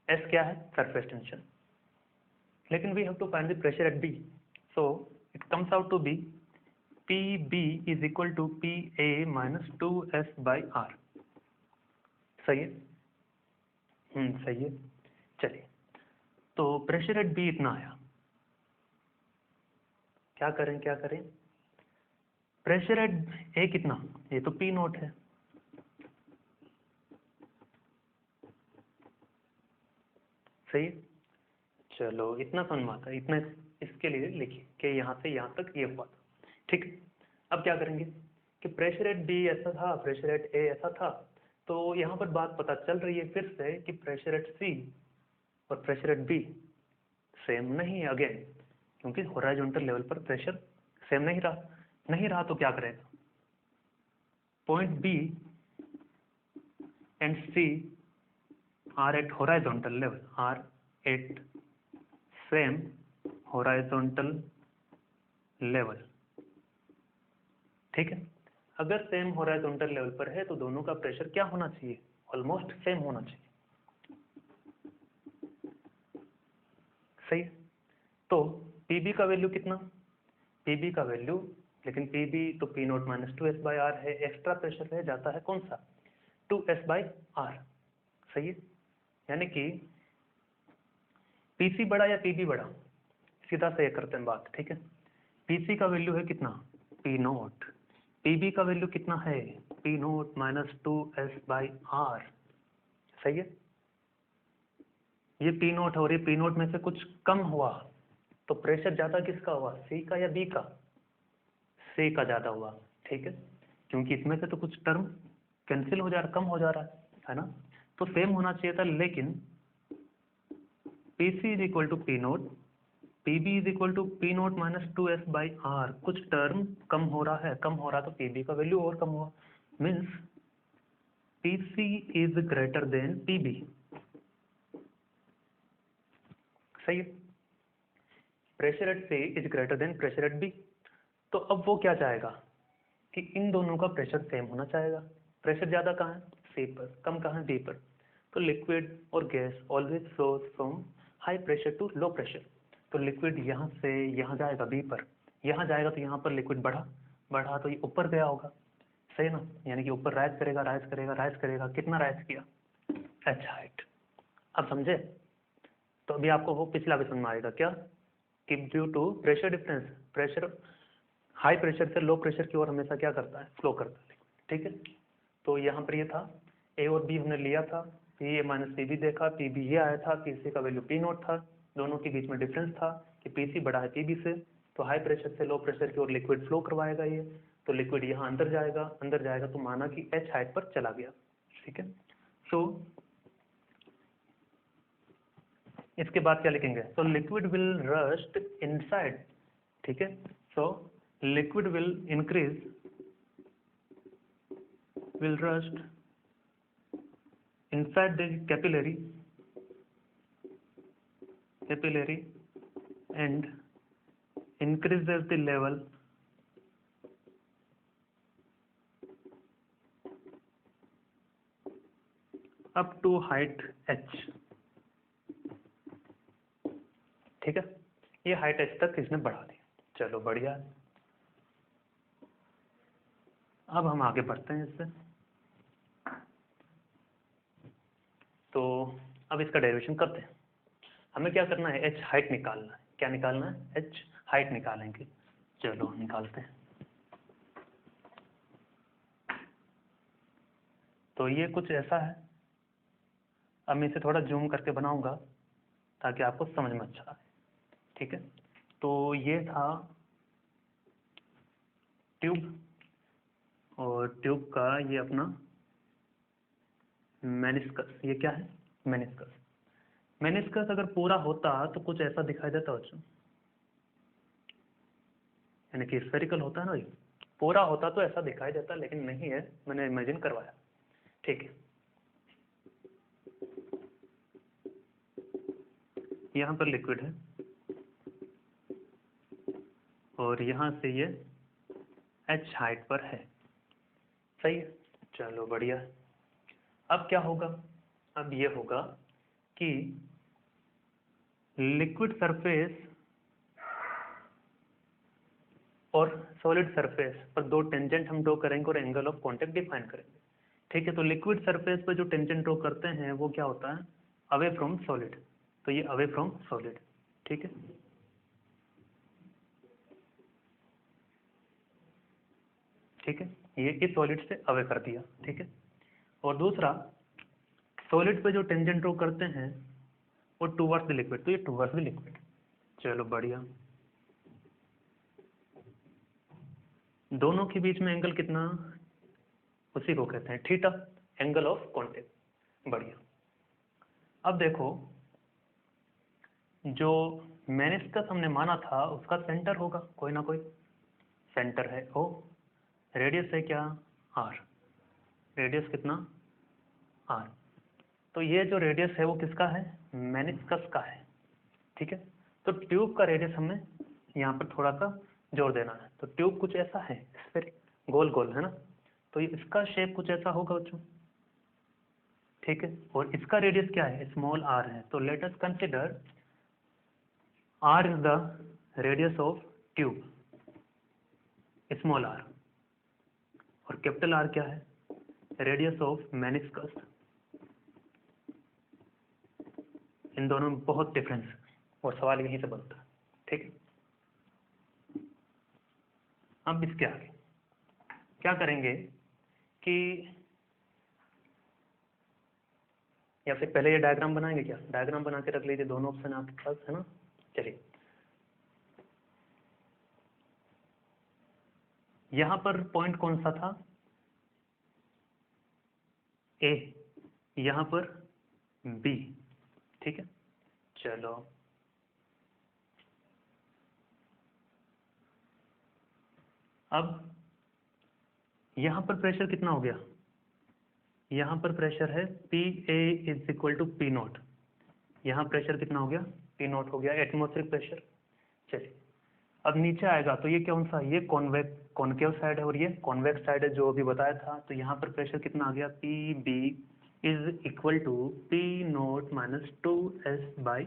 s क्या है, सरफेस टेंशन, लेकिन we have to find the pressure at B, so it comes out to be PB is equal to PA minus 2s by R. सही है, सही है। चलिए, तो प्रेशर एट बी इतना आया, क्या करें क्या करें। प्रेशर एट ए कितना, ये तो पी नोट है, सही है। चलो इतना समझ में आता है, इतना इसके लिए लिखिए कि यहाँ से यहाँ तक ये हुआ था, ठीक। अब क्या करेंगे कि प्रेशर एट बी ऐसा था, प्रेशर एट ए ऐसा था, तो यहाँ पर बात पता चल रही है फिर से कि प्रेशर एट सी और प्रेशर एट बी सेम नहीं है अगेन, क्योंकि हॉरिजॉन्टल लेवल पर प्रेशर सेम नहीं रहा, नहीं रहा तो क्या करेगा, point B and C are at horizontal level, are at same horizontal level, ठीक है। अगर सेम हॉरिजॉन्टल लेवल पर है तो दोनों का प्रेशर क्या होना चाहिए, ऑलमोस्ट सेम होना चाहिए, सही है। तो पीबी का वैल्यू कितना, पीबी का वैल्यू, लेकिन पीबी तो P naught minus 2s by R है, एक्स्ट्रा प्रेशर रह जाता है कौन सा, 2s बाई आर, सही है। यानी कि पीसी बड़ा या पीबी बड़ा, सीधा से ये करते हैं बात, ठीक है। पीसी का वैल्यू है कितना, पी नोट, पीबी का वैल्यू कितना है, P naught minus 2s by R, सही है। ये पी नोट और ये पी नोट में से कुछ कम हुआ तो प्रेशर ज्यादा किसका हुआ, सी का या बी का, सी का ज्यादा हुआ, ठीक है, क्योंकि इसमें से तो कुछ टर्म कैंसिल हो जा रहा, कम हो जा रहा है ना। तो सेम होना चाहिए था, लेकिन PC is equal to P naught, PB is equal to P naught minus 2s by R, कुछ टर्म कम हो रहा है, कम हो रहा तो पीबी का वैल्यू और कम हुआ, means PC is greater than PB, सही है। Pressure at C is greater than pressure at B. तो अब वो क्या चाहेगा कि इन दोनों का प्रेशर सेम होना चाहेगा, प्रेशर ज्यादा कहाँ है, सी पर, कम कहाँ है, बी पर। तो लिक्विड और gas always flows from high pressure to low pressure, तो लिक्विड यहाँ से यहाँ जाएगा बी पर, यहाँ जाएगा तो यहाँ पर लिक्विड बढ़ा, बढ़ा तो ये ऊपर गया होगा, सही ना, यानी कि ऊपर राइज करेगा, राइज करेगा, राइज करेगा, कितना राइज किया, एच हाइट। अब समझे, तो अभी आपको वो पिछला भी समझ में आएगा क्या, कि due to pressure difference, pressure high pressure से लो प्रेशर की ओर हमेशा क्या करता है, फ्लो करता है। ठीक है, तो यहाँ पर ये था ए और बी हमने लिया था, P A minus P B देखा, पी बी ये आया था, पी सी का वैल्यू पी नोट था, दोनों के बीच में डिफरेंस था कि पी सी बड़ा है पी बी से, तो हाई प्रेशर से लो प्रेशर की ओर लिक्विड फ्लो करवाएगा ये, तो लिक्विड यहाँ अंदर जाएगा तो माना कि एच हाइट पर चला गया। ठीक है, सो इसके बाद क्या लिखेंगे, so liquid will rust inside. ठीक है, so liquid will increase, will rust inside the capillary and increases the level up to height h। ठीक है, ये हाइट h तक इसने बढ़ा दी। चलो बढ़िया है, अब हम आगे बढ़ते हैं इससे। तो अब इसका डेरिवेशन करते हैं। हमें क्या करना है, h हाइट निकालना है। क्या निकालना है, h हाइट निकालेंगे। चलो निकालते हैं। तो ये कुछ ऐसा है, अब मैं इसे थोड़ा जूम करके बनाऊंगा ताकि आपको समझ में अच्छा आए। ठीक है, तो ये था ट्यूब, और ट्यूब का ये अपना मेनिस्कस, ये क्या है, मेनिस्कस। मेनिस्कस अगर पूरा होता तो कुछ ऐसा दिखाई देता बच्चों, यानी कि स्फेरिकल होता है ना, ये पूरा होता तो ऐसा दिखाई देता, लेकिन नहीं है, मैंने इमेजिन करवाया। ठीक है, यहाँ पर लिक्विड है और यहाँ से ये h हाइट पर है। सही है, चलो बढ़िया। अब क्या होगा, अब ये होगा कि लिक्विड सरफेस और सॉलिड सरफेस पर दो टेंजेंट हम ड्रॉ करेंगे और एंगल ऑफ कांटेक्ट डिफाइन करेंगे। ठीक है, तो लिक्विड सरफेस पर जो टेंजेंट ड्रॉ करते हैं वो क्या होता है, अवे फ्रॉम सॉलिड, तो ये अवे फ्रॉम सॉलिड। ठीक है, ठीक है, ये इस सॉलिड से अवे कर दिया। ठीक है, और दूसरा सॉलिड पे जो टेंजेंट ड्रॉ करते हैं वो टूवर्ड्स द लिक्विड, तो ये टूवर्ड्स द लिक्विड। चलो बढ़िया, दोनों के बीच में एंगल कितना, उसी को कहते हैं थीटा, एंगल ऑफ कांटेक्ट। बढ़िया। अब देखो, जो मेनिस्कस हमने माना था उसका सेंटर होगा कोई ना कोई, सेंटर है ओ, रेडियस है क्या, आर, रेडियस कितना, आर। तो ये जो रेडियस है वो किसका है, मेनिस्कस का है। ठीक है, तो ट्यूब का रेडियस हमें यहाँ पर थोड़ा सा जोर देना है। तो ट्यूब कुछ ऐसा है, फिर गोल गोल है ना, तो ये इसका शेप कुछ ऐसा होगा बच्चों। ठीक है, और इसका रेडियस क्या है, स्मॉल आर है। तो let us consider R is the radius of tube, small R, और कैपिटल आर क्या है, रेडियस ऑफ मेनिस्कस। इन दोनों में बहुत डिफरेंस है और सवाल यहीं से बनता है। ठीक है, अब इसके आगे क्या करेंगे कि, या फिर पहले ये डायग्राम बनाएंगे, क्या डायग्राम बना के रख लीजिए, दोनों ऑप्शन आपके पास है ना। चलिए, यहां पर पॉइंट कौन सा था, ए, यहां पर बी। ठीक है, चलो अब यहां पर प्रेशर कितना हो गया, यहां पर प्रेशर है P A is equal to P naught, यहाँ प्रेशर कितना हो गया, पी नोट हो गया, एटमॉस्फेरिक प्रेशर। चलिए, अब नीचे आएगा तो ये कौन सा, ये कॉनकेव साइड है और ये कॉन्वेक्स साइड है जो अभी बताया था। तो यहाँ पर प्रेशर कितना आ गया, P B is equal to P naught minus 2s by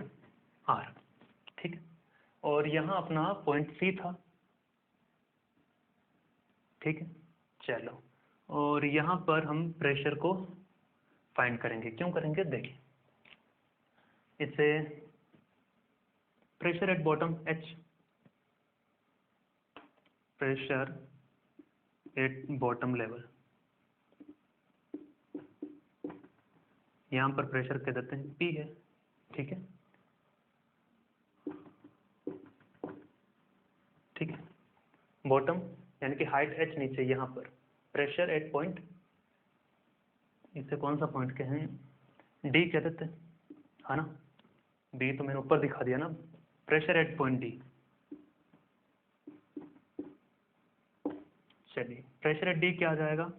R. ठीक है, और यहाँ अपना पॉइंट सी था। ठीक है, चलो, और यहाँ पर हम प्रेशर को फाइंड करेंगे। क्यों करेंगे, देखिए, इसे pressure at bottom H, pressure at bottom level, यहाँ पर प्रेशर कह देते हैं P है, ठीक है, ठीक है। बॉटम यानी कि हाइट H नीचे, यहाँ पर प्रेशर एट पॉइंट, इसे कौन सा पॉइंट कहें, D कह देते हैं, है ना, D तो मैंने ऊपर दिखा दिया ना, प्रेशर एट पॉइंट D। चलिए प्रेशर एट D क्या आ जाएगा,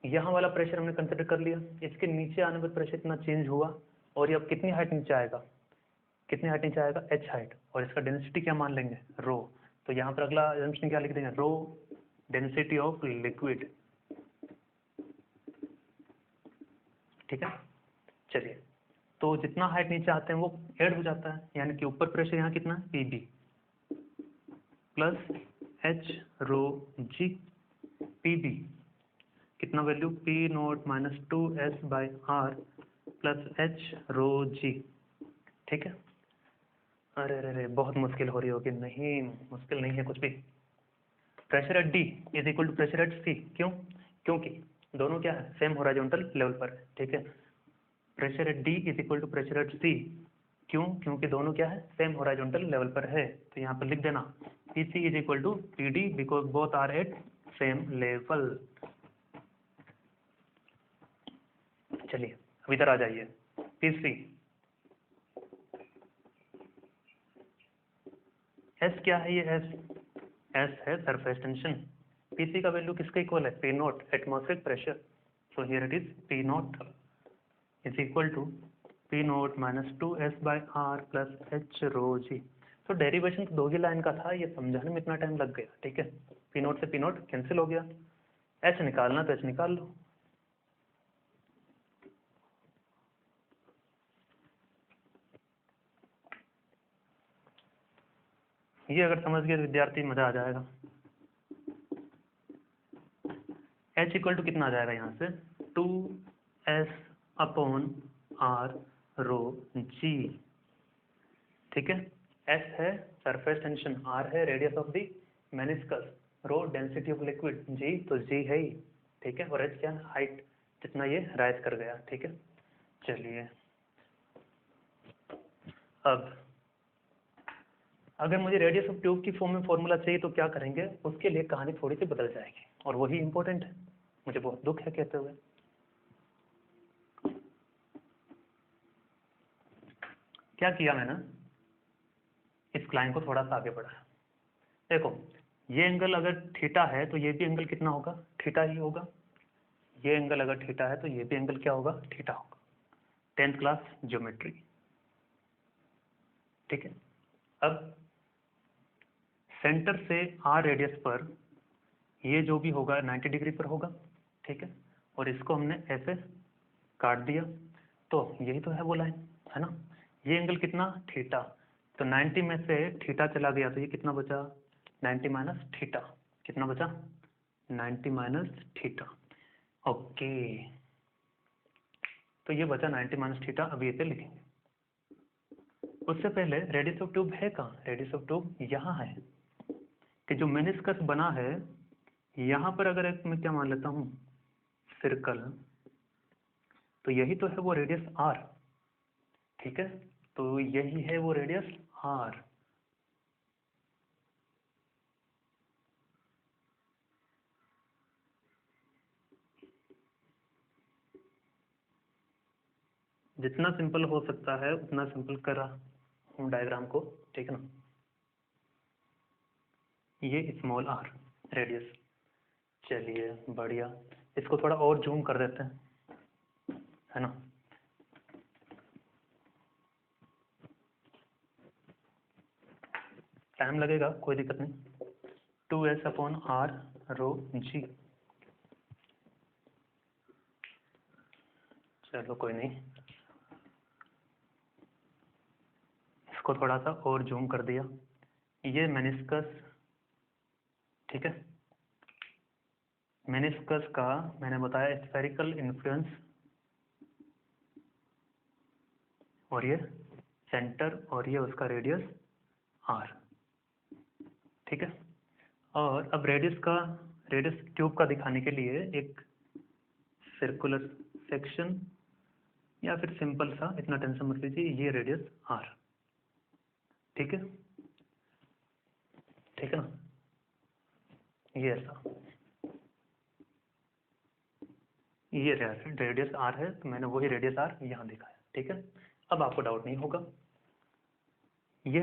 यहाँ वाला प्रेशर हमने कंसिडर कर लिया, इसके नीचे आने पर प्रेशर इतना चेंज हुआ, और ये अब कितनी हाइट नीचे आएगा, कितनी हाइट नीचे आएगा, H हाइट, और इसका डेंसिटी क्या मान लेंगे, रो। तो यहाँ पर अगला डेंसिटी क्या लिख देंगे, रो डेंसिटी ऑफ लिक्विड, ठीक है। चलिए तो जितना हाइट नीचे आते हैं वो ऐड हो जाता है, यानी कि ऊपर प्रेशर यहाँ कितना है, PB plus H rho G, PB कितना value, P naught minus 2S/R plus H rho G, ठीक है। अरे अरे अरे बहुत मुश्किल हो रही होगी, नहीं मुश्किल नहीं है कुछ भी। Pressure at D is equal to pressure at C, क्यों, क्योंकि दोनों क्या है, सेम हॉरिजॉन्टल लेवल पर है, ठीक है। Pressure at D is equal to pressure at C, क्यों, क्योंकि दोनों क्या है, सेम हॉरिजॉन्टल लेवल पर है। तो यहाँ पर लिख देना PC is equal to PD because both are at same level. चलिए अब इधर आ जाइए, PC S क्या है, ये S है सरफेस टेंशन, PC का वैल्यू किसका इक्वल है, P naught atmospheric pressure, so here it is P naught is equal to P naught minus 2S/R plus H rho G। तो डेरिवेशन तो दो ही लाइन का था, ये समझाने में इतना टाइम लग गया, ठीक है। P नॉट से P नॉट कैंसिल हो गया, H निकालना तो H निकाल लो। ये अगर समझ गए विद्यार्थी मजा आ जाएगा। H इक्वल टू कितना आ जाएगा यहाँ से, 2S/R रो G, ठीक है। S है सरफेस टेंशन, R है radius of the meniscus, rho density of liquid, G तो G है ही, ठीक है, और H क्या हाइट, जितना ये राइज कर गया, ठीक है। चलिए अब अगर मुझे रेडियस ऑफ ट्यूब की फॉर्म में फॉर्मूला चाहिए तो क्या करेंगे, उसके लिए कहानी थोड़ी सी बदल जाएगी, और वही इंपॉर्टेंट है, मुझे बहुत दुख है कहते हुए। क्या किया मैंने, इस लाइन को थोड़ा सा आगे बढ़ाया, देखो ये एंगल अगर थीटा है तो ये भी एंगल कितना होगा, थीटा ही होगा, ये एंगल अगर थीटा है तो ये भी एंगल क्या होगा, थीटा होगा, 10th क्लास ज्योमेट्री, ठीक है। अब सेंटर से R रेडियस पर ये जो भी होगा 90 डिग्री पर होगा, ठीक है, और इसको हमने ऐसे काट दिया, तो यही तो है वो लाइन, है ना। ये एंगल कितना, थीटा, तो 90 में से थीटा चला गया तो ये कितना बचा, 90 माइनस थीटा, कितना बचा, 90 माइनस थीटा, ओके। तो ये बचा 90 माइनस थीटा, अभी इसे लिखेंगे। उससे पहले रेडियस ऑफ ट्यूब है कहाँ, रेडियस ऑफ ट्यूब यहाँ है, कि जो मेनिस्कस बना है यहाँ पर अगर एक मैं क्या मान लेता हूँ सर्कल, तो यही तो है वो रेडियस R, ठीक है, तो यही है वो रेडियस R। जितना सिंपल हो सकता है उतना सिंपल कर रहा हूँ डायग्राम को, ठीक है ना। ये स्मॉल r रेडियस, चलिए बढ़िया, इसको थोड़ा और जूम कर देते हैं, है ना। टाइम लगेगा कोई दिक्कत नहीं, 2S/R रो G, चलो कोई नहीं, इसको थोड़ा सा और जूम कर दिया, ये मेनिस्कस, ठीक है। मेनिस्कस का मैंने बताया स्फेरिकल इन्फ्लुएंस, और ये सेंटर और ये उसका रेडियस r, ठीक है। और अब रेडियस ट्यूब का दिखाने के लिए एक सर्कुलर सेक्शन या फिर सिंपल सा, इतना टेंशन मत लीजिए, ये रेडियस r, ठीक है, ठीक है ना, ये ऐसा, ये रेडियस r है, तो मैंने वही रेडियस r यहाँ दिखाया, ठीक है। अब आपको डाउट नहीं होगा, ये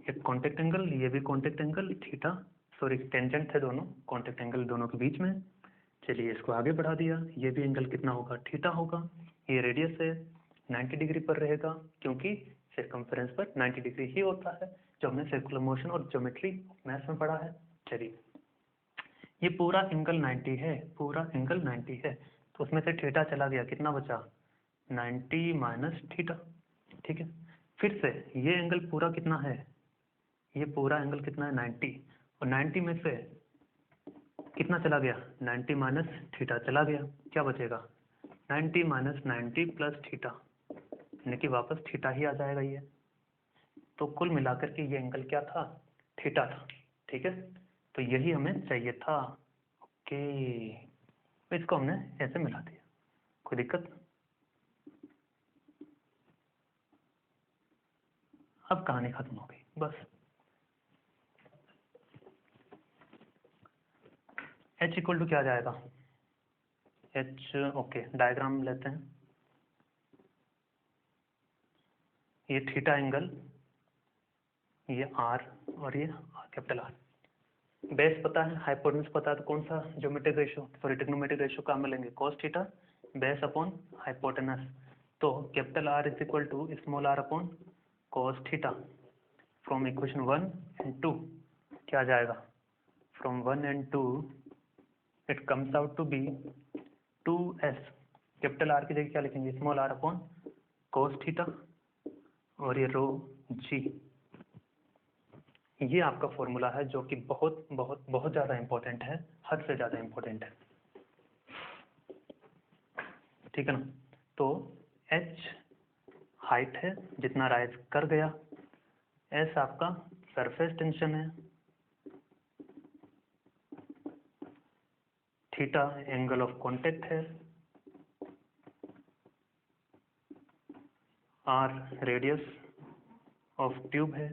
एक कॉन्टेक्ट एंगल, ये भी contact angle theta, sorry tangent थे दोनों, कॉन्टेक्ट एंगल दोनों के बीच में। चलिए इसको आगे बढ़ा दिया, ये भी एंगल कितना होगा, थीटा होगा, ये रेडियस है, 90 डिग्री पर रहेगा, क्योंकि सर्कमफेरेंस पर 90 डिग्री ही होता है, जो हमने सर्कुलर मोशन और ज्योमेट्री मैथ्स में पढ़ा है। चलिए ये पूरा एंगल 90 है, पूरा एंगल 90 है, तो उसमें से थीटा चला गया, कितना बचा, 90 माइनस थीटा, ठीक है। फिर से ये एंगल पूरा कितना है, ये पूरा एंगल कितना है, 90, और 90 में से कितना चला गया, 90 माइनस थीटा चला गया, क्या बचेगा, 90 माइनस 90 प्लस थीटा, यानी कि वापस थीटा ही आ जाएगा ये। तो कुल मिलाकर के ये एंगल क्या था, थीटा था, ठीक है। तो यही हमें चाहिए था, ओके, तो इसको हमने ऐसे मिला दिया, कोई दिक्कत। अब कहानी खत्म हो गई, बस। h इक्वल टू क्या आ जाएगा, h, ओके, डायग्राम लेते हैं, ये थीटा एंगल, ये r और ये कैपिटल R, बेस पता है, हाइपोटेन्यूज पता है, तो कौन सा geometric ratio, sorry trigonometric ratio काम में लेंगे, cos theta base upon hypotenuse, तो capital R is equal to small r upon cos theta, from equation 1 and 2 क्या आ जाएगा, from 1 and 2 it comes out to be 2s, capital R की जगह क्या लिखेंगे, small r upon cos theta, और ये रो g, ये आपका फॉर्मूला है जो कि बहुत बहुत बहुत ज़्यादा इंपॉर्टेंट है, हद से ज़्यादा इंपॉर्टेंट है, ठीक है ना। तो h हाइट है, जितना राइज कर गया, s आपका सरफेस टेंशन है, थीटा एंगल ऑफ कांटेक्ट है, r रेडियस ऑफ ट्यूब है,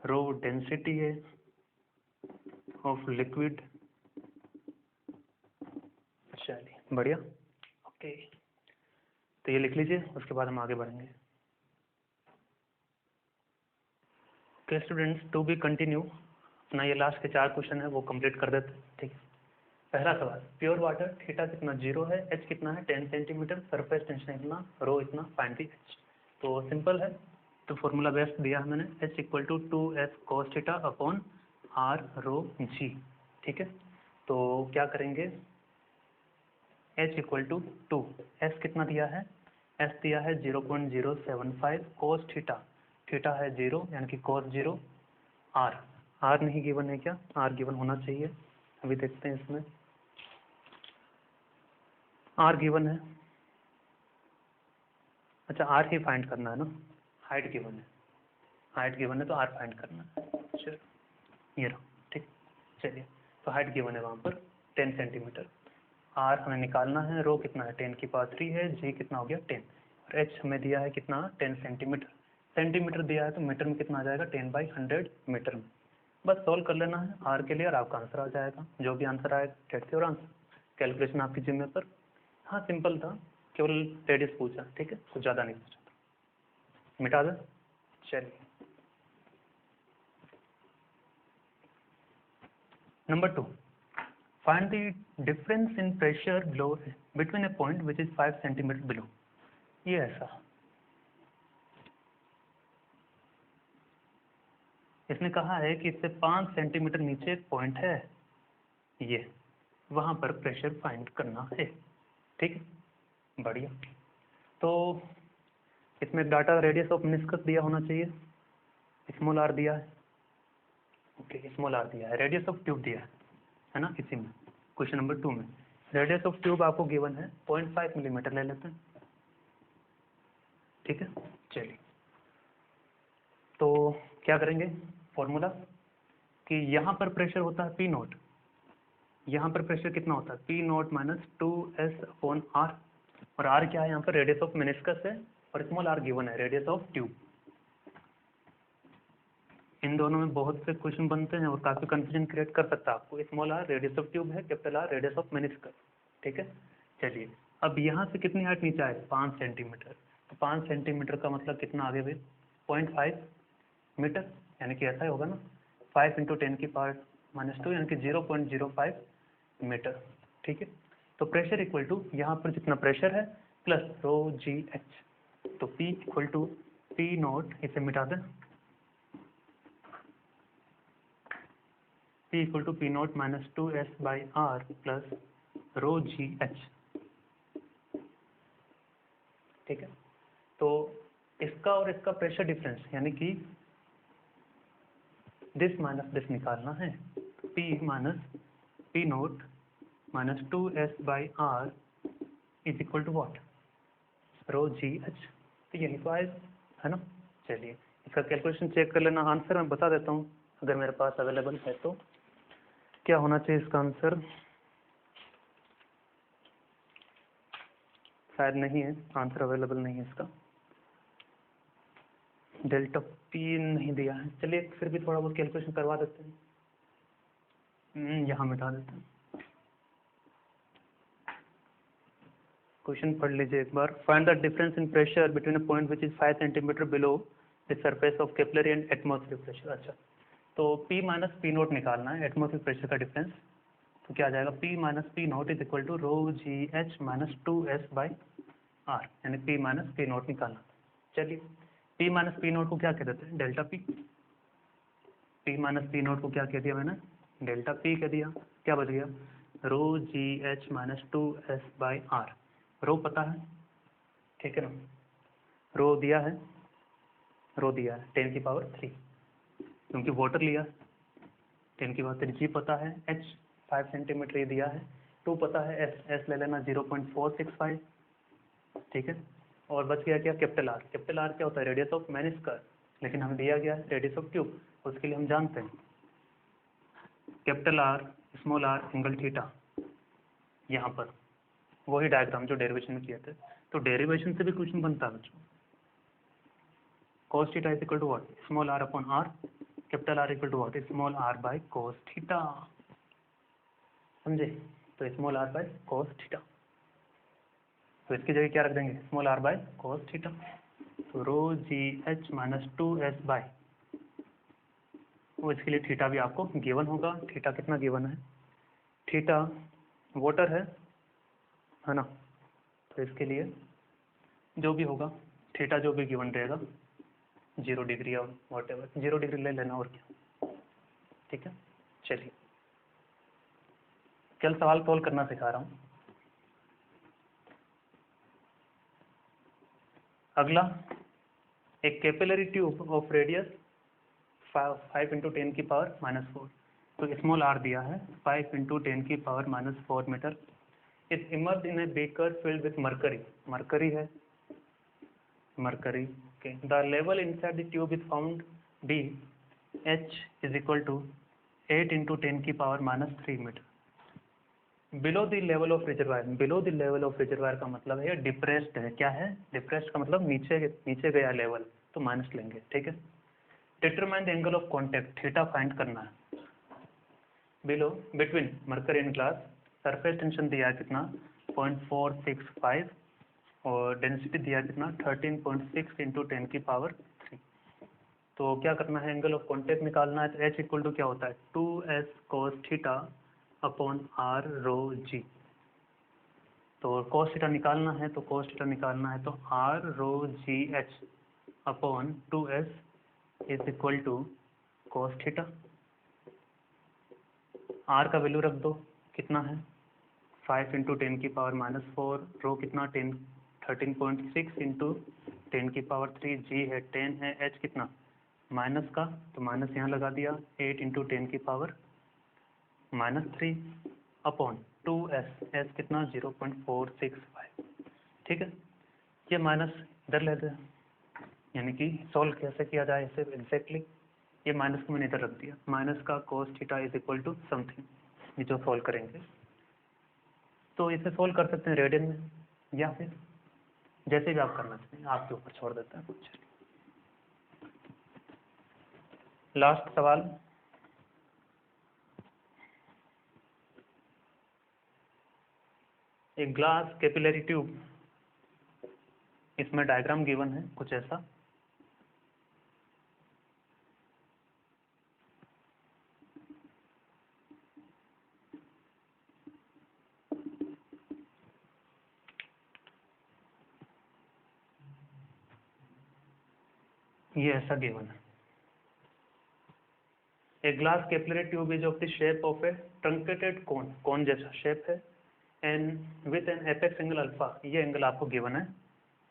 रो डेंसिटी है ऑफ लिक्विड। चलिए बढ़िया, ओके, तो ये लिख लीजिए, उसके बाद हम आगे बढ़ेंगे। Okay students, to be continue, अपना ये लास्ट के 4 क्वेश्चन है वो कंप्लीट कर देते, ठीक है। पहला सवाल, प्योर वाटर, थीटा कितना 0 है, h कितना है 10 सेंटीमीटर, सरफेस टेंशन इतना, रो इतना, फाइंड दी h। तो सिंपल है, तो फॉर्मूला बेस्ट दिया है मैंने, h equal to 2s cos theta upon r rho g, ठीक है। तो क्या करेंगे, h इक्वल टू 2, s कितना दिया है, s दिया है 0.075, cos थीटा, थीटा है 0 यानी कि cos 0, r नहीं गिवन है क्या, r गिवन होना चाहिए, अभी देखते हैं इसमें, r गिवन है, अच्छा r ही फाइंड करना है ना, हाइट गिवन है, हाइट गिवन है तो r फाइंड करना है, चलो ये रहा, ठीक। चलिए तो हाइट गिवन है वहाँ पर 10 सेंटीमीटर, r हमें निकालना है, रो कितना है 10 की पावर 3 है, g कितना हो गया 10, और h हमें दिया है कितना 10 सेंटीमीटर, सेंटीमीटर दिया है तो मीटर में कितना आ जाएगा 10/100 मीटर में। बस सॉल्व कर लेना है r के लिए और आपका आंसर आ जाएगा, जो भी आंसर आएगा डेट से और आंसर, कैलकुलेशन आपकी जिम्मे पर। हाँ सिंपल था, केवल रेडियस पूछा, ठीक है, कुछ ज़्यादा नहीं पूछा था, मिटा दे। चलिए number 2, find the difference in pressure below between A point which is 5 centimetre below. ये ऐसा, इसने कहा है कि इससे 5 सेंटीमीटर नीचे एक पॉइंट है, ये वहां पर प्रेशर फाइंड करना है, ठीक है, बढ़िया। तो इसमें डाटा रेडियस ऑफ मेनिस्कस दिया होना चाहिए, स्मॉल r दिया है, ओके स्मॉल r दिया है, रेडियस ऑफ ट्यूब दिया है ना, इसी में क्वेश्चन नंबर 2 में रेडियस ऑफ ट्यूब आपको गिवन है 0.5 मिलीमीटर ले लेते हैं, ठीक है। चलिए, तो क्या करेंगे, फॉर्मूला कि यहाँ पर प्रेशर होता है पी नॉट, यहाँ पर प्रेशर कितना होता है P naught minus 2s upon R, और आर क्या है यहाँ पर, रेडियस ऑफ मेनिस्कस है, और स्मॉल आर गिवन है, रेडियस ऑफ ट्यूब। इन दोनों में बहुत से क्वेश्चन बनते हैं और काफी कंफ्यूजन क्रिएट कर सकता है आपको। Small R radius of tube है, capital R radius of meniscus, ठीक है। चलिए, अब यहाँ से कितनी हाइट नीचे आए, 5 सेंटीमीटर, तो 5 सेंटीमीटर का मतलब कितना आगे भाई, 0.5 मीटर, यानी कि ऐसा ही होगा ना, 5 × 10 की पावर -2 यानी कि 0.05 मीटर, ठीक है। तो प्रेशर इक्वल टू यहाँ पर जितना प्रेशर है प्लस रो जी एच, तो P equal to P naught, इसे मिटा दें, P equal to P naught minus 2s by R plus rho ji H, ठीक है। तो इसका और इसका प्रेशर डिफरेंस यानी कि दिस माइनस दिस निकालना है, P minus P naught minus 2s by R is equal to what, rho ji H, तो यही तो आएगा, है ना। चलिए, इसका कैलकुलेशन चेक कर लेना, आंसर मैं बता देता हूँ अगर मेरे पास अवेलेबल है तो। क्या होना चाहिए इसका आंसर, शायद नहीं है, आंसर अवेलेबल नहीं है इसका, डेल्टा पी नहीं दिया है। चलिए फिर भी थोड़ा बहुत कैलकुलेशन करवा देते हैं, यहाँ मिटा देते हैं। क्वेश्चन पढ़ लीजिए एक बार, find the difference in pressure between a point which is 5 centimetre below the surface of capillary and atmospheric pressure. अच्छा, तो P माइनस पी नोट निकालना है, एटमॉस्फेरिक प्रेशर का डिफरेंस, तो क्या आ जाएगा, P minus P naught is equal to rho ji H minus 2s by R, यानी P माइनस पी नोट निकालना। चलिए, P माइनस पी नोट को क्या कह देते हैं, delta P। P minus P note को क्या कह दिया मैंने, डेल्टा P कह दिया, क्या बच गया, rho ji H minus 2s by R, rho पता है, ठीक है ना, रो दिया है, रो दिया है 10 की पावर 3, क्योंकि वाटर लिया, 10 की पावर 3, जी पता है, एच 5 सेंटीमीटर ये दिया है, 2 पता है, एस ले लेना 0.465, ठीक है। और बच गया क्या, कैपिटल आर, कैपिटल आर क्या होता है, रेडियस ऑफ मेनिस्कस, लेकिन हमें दिया गया है रेडियस ऑफ ट्यूब, उसके लिए हम जानते हैं capital R small R angle theta, यहाँ पर वही डायग्राम जो डेरिवेशन में किए थे, तो डेरिवेशन से भी क्वेश्चन बनता है बच्चों, cos theta is equal to what, small R upon R, capital R equal to what, small R by cos theta, समझे, तो small R by cos theta, तो इसकी जगह क्या रख देंगे, small R by cos theta, तो rho ji H minus 2s by, वो इसके लिए थीटा भी आपको गिवन होगा, थीटा कितना गिवन है, थीटा वाटर है ना, तो इसके लिए जो भी होगा थीटा जो भी गिवन रहेगा 0 डिग्री और वॉट एवर 0 डिग्री ले लेना और क्या, ठीक है। चलिए, कल सवाल सोल्व करना सिखा रहा हूँ। अगला, एक कैपिलरी ट्यूब ऑफ रेडियस 5 × 10 की पावर -4, तो स्मॉल आर दिया है, 5 × 10 की power -4 metre, is immerse in a beaker filled with mercury, mercury है, मरकरी के the level inside the tube is found D H is equal to 8 × 10 की power -3 metre, below the level of reservoir, below the level of reservoir का मतलब है depressed है, क्या है, depressed का मतलब नीचे नीचे गया लेवल, तो माइनस लेंगे, ठीक है। Determine the angle of contact, theta find करना है, below between mercury and glass, surface tension दिया है कितना 0.465 और डेंसिटी दिया है कितना 13.6 × 10 की पावर 3, तो क्या करना है, एंगल ऑफ कांटेक्ट निकालना है, तो एच इक्वल टू क्या होता है 2s cos theta upon R rho g, तो cos थीटा निकालना है, तो cos थीटा निकालना है, तो R rho ji H upon 2s is equal to cos theta, R का वैल्यू रख दो, कितना है 5 × 10 की पावर -4, रो कितना 13.6 × 10 की पावर 3, जी है 10 है, एच कितना माइनस का, तो माइनस यहाँ लगा दिया, 8 × 10 की पावर -3 अपॉन 2s, एस कितना 0.465, ठीक है। ये माइनस इधर लेते हैं, यानी कि सोल्व कैसे किया जाए इसे एग्जैक्टली, ये माइनस को मैंने इधर रख दिया, माइनस का cos theta is equal to something, ये जो सोल्व करेंगे तो इसे सोल्व कर सकते हैं रेडियन में, या फिर जैसे भी आप करना चाहें, आपके ऊपर छोड़ देते हैं कुछ। लास्ट सवाल, एक ग्लास कैपिलरी ट्यूब, इसमें डायग्राम गिवन है कुछ ऐसा, ये ऐसा गिवन है। A glass capillary tube is of the shape of a truncated cone, कौन जैसा शेप है, and with an apex angle alpha, ये एंगल आपको गिवन है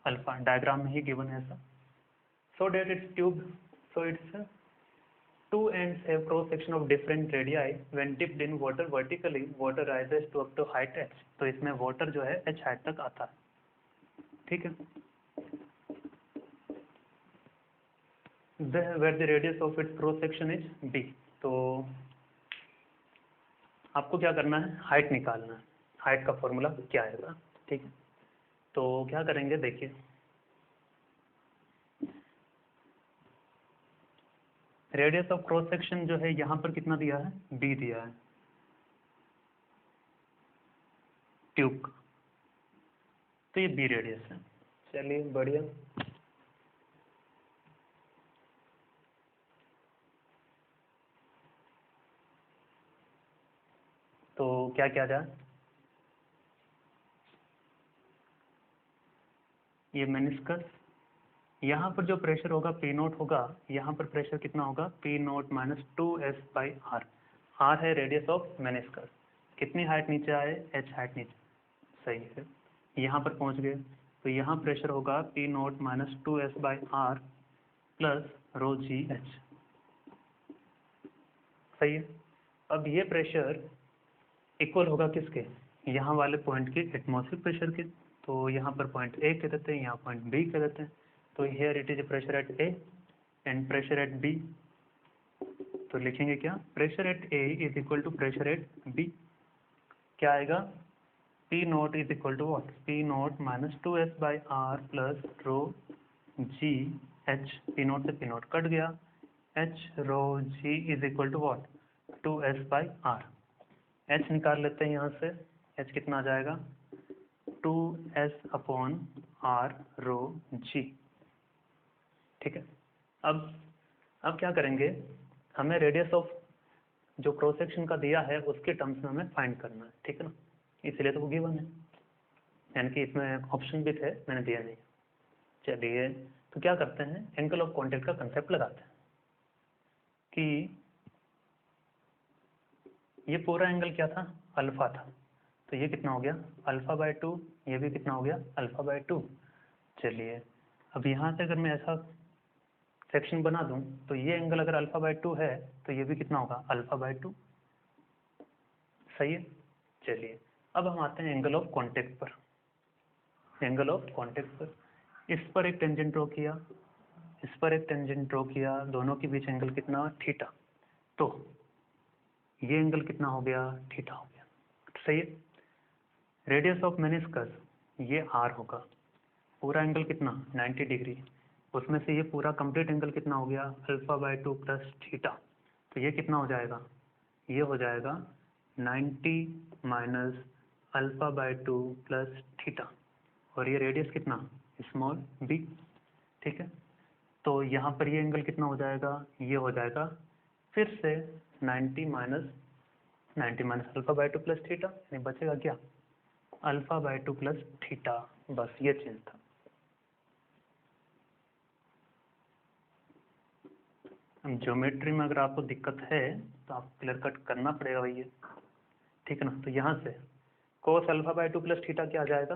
अल्फा, डायग्राम में ही गिवन है ऐसा, so that its tube, so its two ends have cross section of different radii, when dipped in water vertically, water rises to up to height h, तो इसमें water जो है h height तक आता है, ठीक है। Where the radius of its cross section is b, तो आपको क्या करना है, हाइट निकालना है, हाइट का फॉर्मूला क्या आएगा, ठीक है। तो क्या करेंगे, देखिए रेडियस ऑफ क्रॉस सेक्शन जो है यहाँ पर कितना दिया है, b दिया है ट्यूब का, तो ये b रेडियस है। चलिए बढ़िया, तो क्या किया जाए, ये मेनिस्कस, यहाँ पर जो प्रेशर होगा P नोट होगा, यहाँ पर प्रेशर कितना होगा P note minus 2s/r, r है रेडियस ऑफ मेनिस्कस, कितनी हाइट नीचे आए, h हाइट नीचे, सही है। यहाँ पर पहुँच गए, तो यहाँ प्रेशर होगा P note minus 2s/r plus rho जी एच, सही है। अब ये प्रेशर इक्वल होगा किसके, यहाँ वाले पॉइंट के एटमॉस्फेरिक प्रेशर के, तो यहाँ पर पॉइंट ए कह देते हैं, यहाँ पॉइंट बी कह देते हैं, तो here it is pressure at A and pressure at B, तो लिखेंगे क्या, pressure at A is equal to pressure at B, क्या आएगा, P naught is equal to what, P naught minus 2s/r plus rho ji H, P naught से P naught cut गया, H rho ji is equal to what, 2s/r, एच निकाल लेते हैं यहाँ से, एच कितना आ जाएगा 2s/r रो जी, ठीक है। अब क्या करेंगे, हमें रेडियस ऑफ जो क्रॉस सेक्शन का दिया है उसके टर्म्स में हमें फाइंड करना है, ठीक है ना, इसलिए तो वो गिवन है, यानी कि इसमें ऑप्शन भी थे, मैंने दिया नहीं। चलिए तो क्या करते हैं, एंगल ऑफ कॉन्टैक्ट का कंसेप्ट लगाते हैं कि ये पूरा एंगल क्या था, अल्फा था, तो ये कितना हो गया α/2, ये भी कितना हो गया α/2। चलिए अब यहाँ से अगर मैं ऐसा सेक्शन बना दूं, तो ये एंगल अगर α/2 है तो ये भी कितना होगा α/2, सही है। चलिए अब हम आते हैं एंगल ऑफ कॉन्टैक्ट पर, एंगल ऑफ कॉन्टैक्ट पर, इस पर एक टेंजेंट ड्रॉ किया, इस पर एक टेंजेंट ड्रॉ किया, दोनों के बीच एंगल कितना, थीटा, तो ये एंगल कितना हो गया, थीटा हो गया, सही है। रेडियस ऑफ मेनिस्कस ये r होगा, पूरा एंगल कितना 90 डिग्री, उसमें से ये पूरा कंप्लीट एंगल कितना हो गया α/2 प्लस थीटा, तो ये कितना हो जाएगा, ये हो जाएगा 90 माइनस α/2 प्लस थीटा, और ये रेडियस कितना स्मॉल b, ठीक है। तो यहाँ पर ये एंगल कितना हो जाएगा, ये हो जाएगा फिर से 90 माइनस α/2 प्लस थीटा, यानी बचेगा क्या α/2 प्लस थीटा, बस ये चीज था। ज्योमेट्री में अगर आपको दिक्कत है तो आप क्लियर कट करना पड़ेगा भैया, ठीक है ना। तो यहाँ से cos α/2 प्लस थीटा क्या आ जाएगा,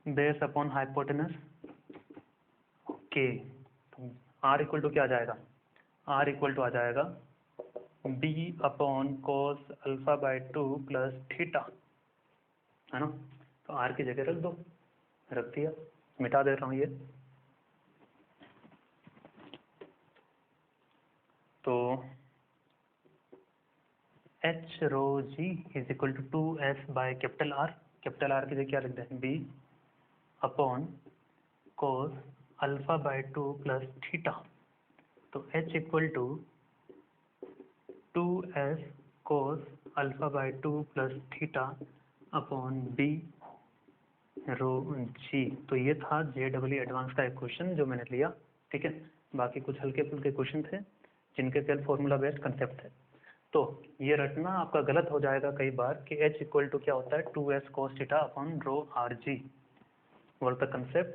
बेस अपॉन हाइपोटेनस, ओके, तो r इक्वल टू क्या आ जाएगा, r इक्वल टू आ जाएगा b upon cos α/2 plus theta, है ना। तो आर की जगह रख दो, रख दिया, मिटा दे रहा हूँ ये। तो H rho ji is equal to 2s by capital R की जगह क्या लिख दें, B upon cos alpha by 2 plus theta. तो H equal to 2s cos alpha by 2 plus theta upon B rho g. तो ये था JEE एडवांस का एक क्वेश्चन जो मैंने लिया, ठीक है। बाकी कुछ हल्के फुल्के क्वेश्चन थे जिनके केवल फॉर्मूला बेस्ड कंसेप्ट है। तो ये रटना आपका गलत हो जाएगा कई बार कि H इक्वल टू क्या होता है, 2s cos theta upon rho R G. What the concept,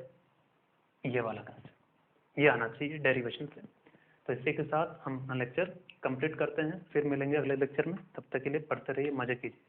ये वाला कंसेप्ट ये आना चाहिए डेरिवेशन से। तो इसी के साथ हम लेक्चर कंप्लीट करते हैं, फिर मिलेंगे अगले लेक्चर में। तब तक के लिए पढ़ते रहिए, मजे कीजिए।